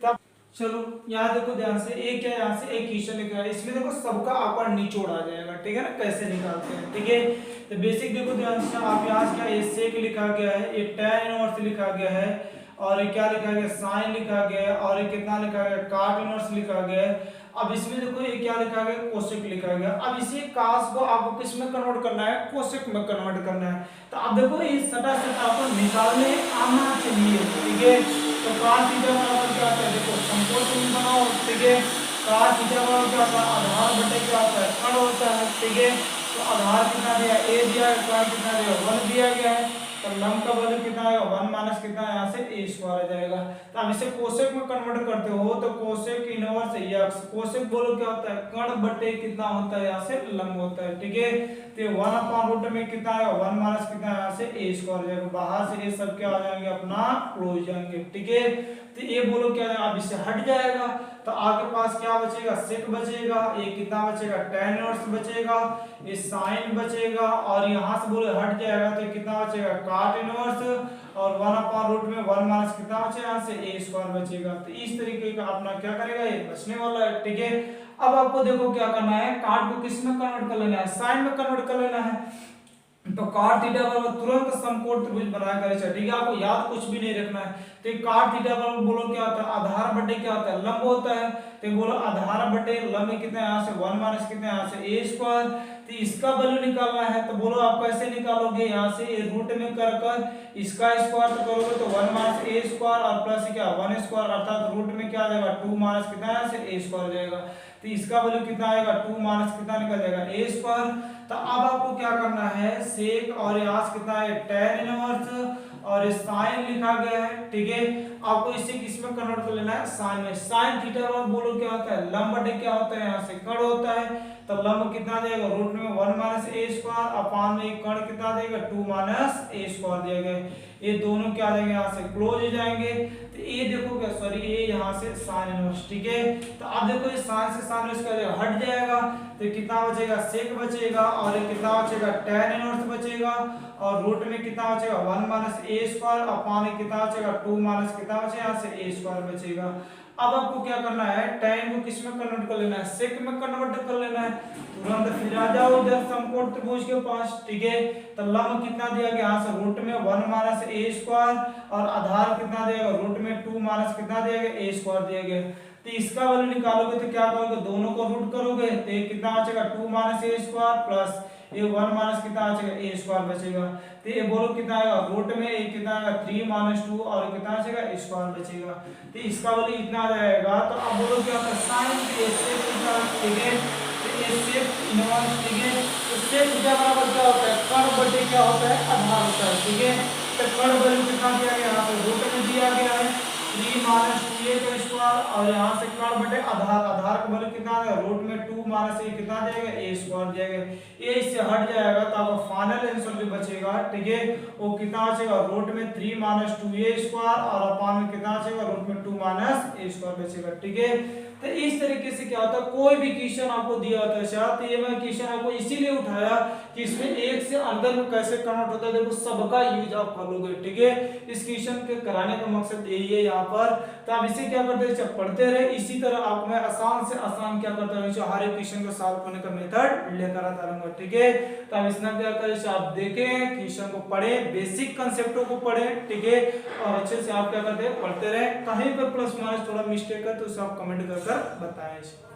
तब चलो यहाँ देखो ध्यान से एक क्या यहाँ से एक क्वेश्चन लिखा है इसमें देखो सबका आकर निचोड़ आ जाएगा, ठीक है ना कैसे निकालते हैं, ठीक है। तो बेसिक देखो ध्यान से आप यहाँ से क्या ये सेक लिखा गया है ये tan इनवर्स लिखा गया है और ये क्या लिखा गया साइन लिखा गया है और ये कितना लिखा गया काट इनवर्स लिखा गया है। अब इसमें देखो ये क्या लिखा गया कोसेक लिखा गया। अब इसी कास को आपको किस में कन्वर्ट करना है कोसेक में कन्वर्ट करना है। तो अब देखो इस सटा सटा को निकालने आना चाहिए, ठीक है। तो कास थीटा बराबर क्या होता है देखो समकोण त्रिभुज बनाओ, ठीक है। कास थीटा बराबर क्या होता है आधार बटे क्या होता है कर्ण होता है, ठीक है। तो आधार कितना दिया a दिया है कर्ण कितना दिया 1 दिया गया है, तो लंब का वैल्यू कितना आएगा 1 माइनस कितना है यहाँ से a स्क्वायर आ जाएगा। तो अब इसे कोसेक में कन्वर्ट करते हो तो कोसेक इनवर्स x कोसेक बोलो क्या होता है कर्ण बटे कितना होता है यहाँ से लंब होता है, ठीक है। तो 1 अपान रूट में कितना आएगा 1 माइनस कितना है यहाँ से a स्क्वायर जाएगा, बाहर से ये सब क्या आ जाएंगे अपना क्लोज जाएंगे, ठीक है। तो ये बोलो क्या अब इससे हट जाएगा तो आपके पास क्या बचेगा, सेक बचेगा, ये कितना बचेगा, tan इनवर्स बचेगा, ये साइन बचेगा, और यहाँ से बोले हट जाएगा तो कितना बचेगा, cot इनवर्स, और 1/रूट में 1 माइनस कितना बचेगा, यहाँ से a स्क्वायर बचेगा। तो इस तरीके का अपना क्या करेगा, ये बचने वाला है। ठीक है, अब आपको देखो क्या करना है, काट को किस में कन्वर्ट कर लेना है, साइन में कन्वर्ट कर लेना है। तो cot थीटा बराबर तुरंत समकोण त्रिभुज बनाया करेगा। ठीक है, आपको याद कुछ भी नहीं रखना है। तो cot थीटा बराबर बोलो क्या होता है, आधार बटे क्या होता है, लंब होता है। तो बोलो आधार बटे लंब कितना है, यहाँ से 1 माइनस कितना है, यहाँ से a स्क्वायर। तो इसका वैल्यू निकालना है, तो बोलो आप कैसे निकालोगे, यहाँ से रूट में कर इसका स्क्वायर तो करोगे तो 1 माइनस a स्क्वायर और प्लस क्या 1 स्क्वायर, अर्थात रूट में क्या आ जाएगा 2 माइनस कितना है, यहाँ से a स्क्वायर जाएगा। तो इसका वैल्यू कितना आएगा, 2 माइनस कितना निकल जाएगा, a स्क्वायर। तो अब आपको क्या करना है, सेक और यहाँ कितना है, tan इनवर्स, और साइन लिखा गया है। ठीक है, आपको इसे किस में कन्वर्ट कर लेना है, साइन में। साइन थीटा बराबर बोलो क्या होता है, लंब बटे क्या होता है, यहाँ से कर्ण होता है। तो लंब कितना देगा, रूट में 1 माइनस a स्क्वायर, अपान में कर्ण कितना देगा, 2 माइनस a स्क्वायर दिया गया। ये दोनों क्या देंगे, यहाँ से क्लोज हो जाएंगे। तो ये देखो क्या, सॉरी ये यहाँ से साइन इनवर्स। ठीक है, तो अब देखो ये साइन से साइन इनवर्स क्या हट जाएगा, तो कितना बचेगा, सेक बचेगा, और कितना बचेगा, tan इनवर्स बचेगा, और रूट में कितना बचेगा 1 माइनस a स्क्वायर, अपान में कितना बचेगा 2 माइनस कितना बचेगा, यहाँ से a स्क्वायर बचेगा। अब आपको क्या करना है, tan को किस में कन्वर्ट कर लेना है, सेक में कन्वर्ट कर लेना है। तुरंत फिर आ जाओ इधर समकोण त्रिभुज के पास। ठीक है, तो लंब कितना दिया गया, यहाँ से रूट में 1 माइनस a स्क्वायर, और आधार कितना दिया गया, रूट में 2 माइनस कितना दिया गया, a स्क्वायर दिया गया। तो इसका वैल्यू निकालोगे तो क्या करोगे, दोनों को रूट करोगे तो ये कितना बचेगा, 2 माइनस a स्क्वायर प्लस ये 1 माइनस कितना बचेगा, a स्क्वायर बचेगा। तो ये बोलो कितना आएगा, रूट में ये कितना आएगा 3 माइनस 2, और कितना बचेगा, a स्क्वायर बचेगा। तो इसका वैल्यू इतना आ जाएगा। तो अब बोलो क्या होता है, साइन थीटा। ठीक है, तो ये सेक इनवर्स। ठीक है, तो सेक थीटा बराबर क्या होता है, कर्ण बटे क्या होता है, आधार होता है। ठीक है, तो कर्ण वैल्यू कितना दिया गया, यहाँ पे रूट में दिया गया है 3 माइनस 2a का स्क्वायर, और यहाँ से कर्ण बटे आधार, आधार का वैल्यू कितना है, रूट में 2 माइनस a कितना देगा, a स्क्वायर दिया गया। ये इससे हट जाएगा तो आपका फाइनल आंसर जो बचेगा, ठीक है, वो कितना बचेगा, रूट में 3 माइनस 2a स्क्वायर, और अपान में कितना बचेगा, रूट में 2 माइनस a स्क्वायर बचेगा। ठीक है, तो इस तरीके से क्या होता है, कोई भी क्वेश्चन आपको दिया होता है शायद, तो ये मैं क्वेश्चन आपको इसीलिए उठाया कि इसमें एक से अंदर में कैसे कन्वर्ट होता है, देखो सबका यूज आप कर लोगे। ठीक है, इस क्वेश्चन के कराने का मकसद यही है यहाँ पर। तो आप इसे क्या करते हैं, पढ़ते रहे, इसी तरह आपको मैं आसान से आसान क्या करता हूँ, हर एक क्वेश्चन को सॉल्व करने का मेथड लेकर आता रहूंगा। ठीक है, तो आप इसमें क्या करें, आप देखें क्वेश्चन को पढ़े, बेसिक कंसेप्टों को पढ़े। ठीक है, और अच्छे से आप क्या करते हैं, पढ़ते रहे। कहीं पर प्लस माइनस थोड़ा मिस्टेक है तो उसे आप कमेंट कर बताएं।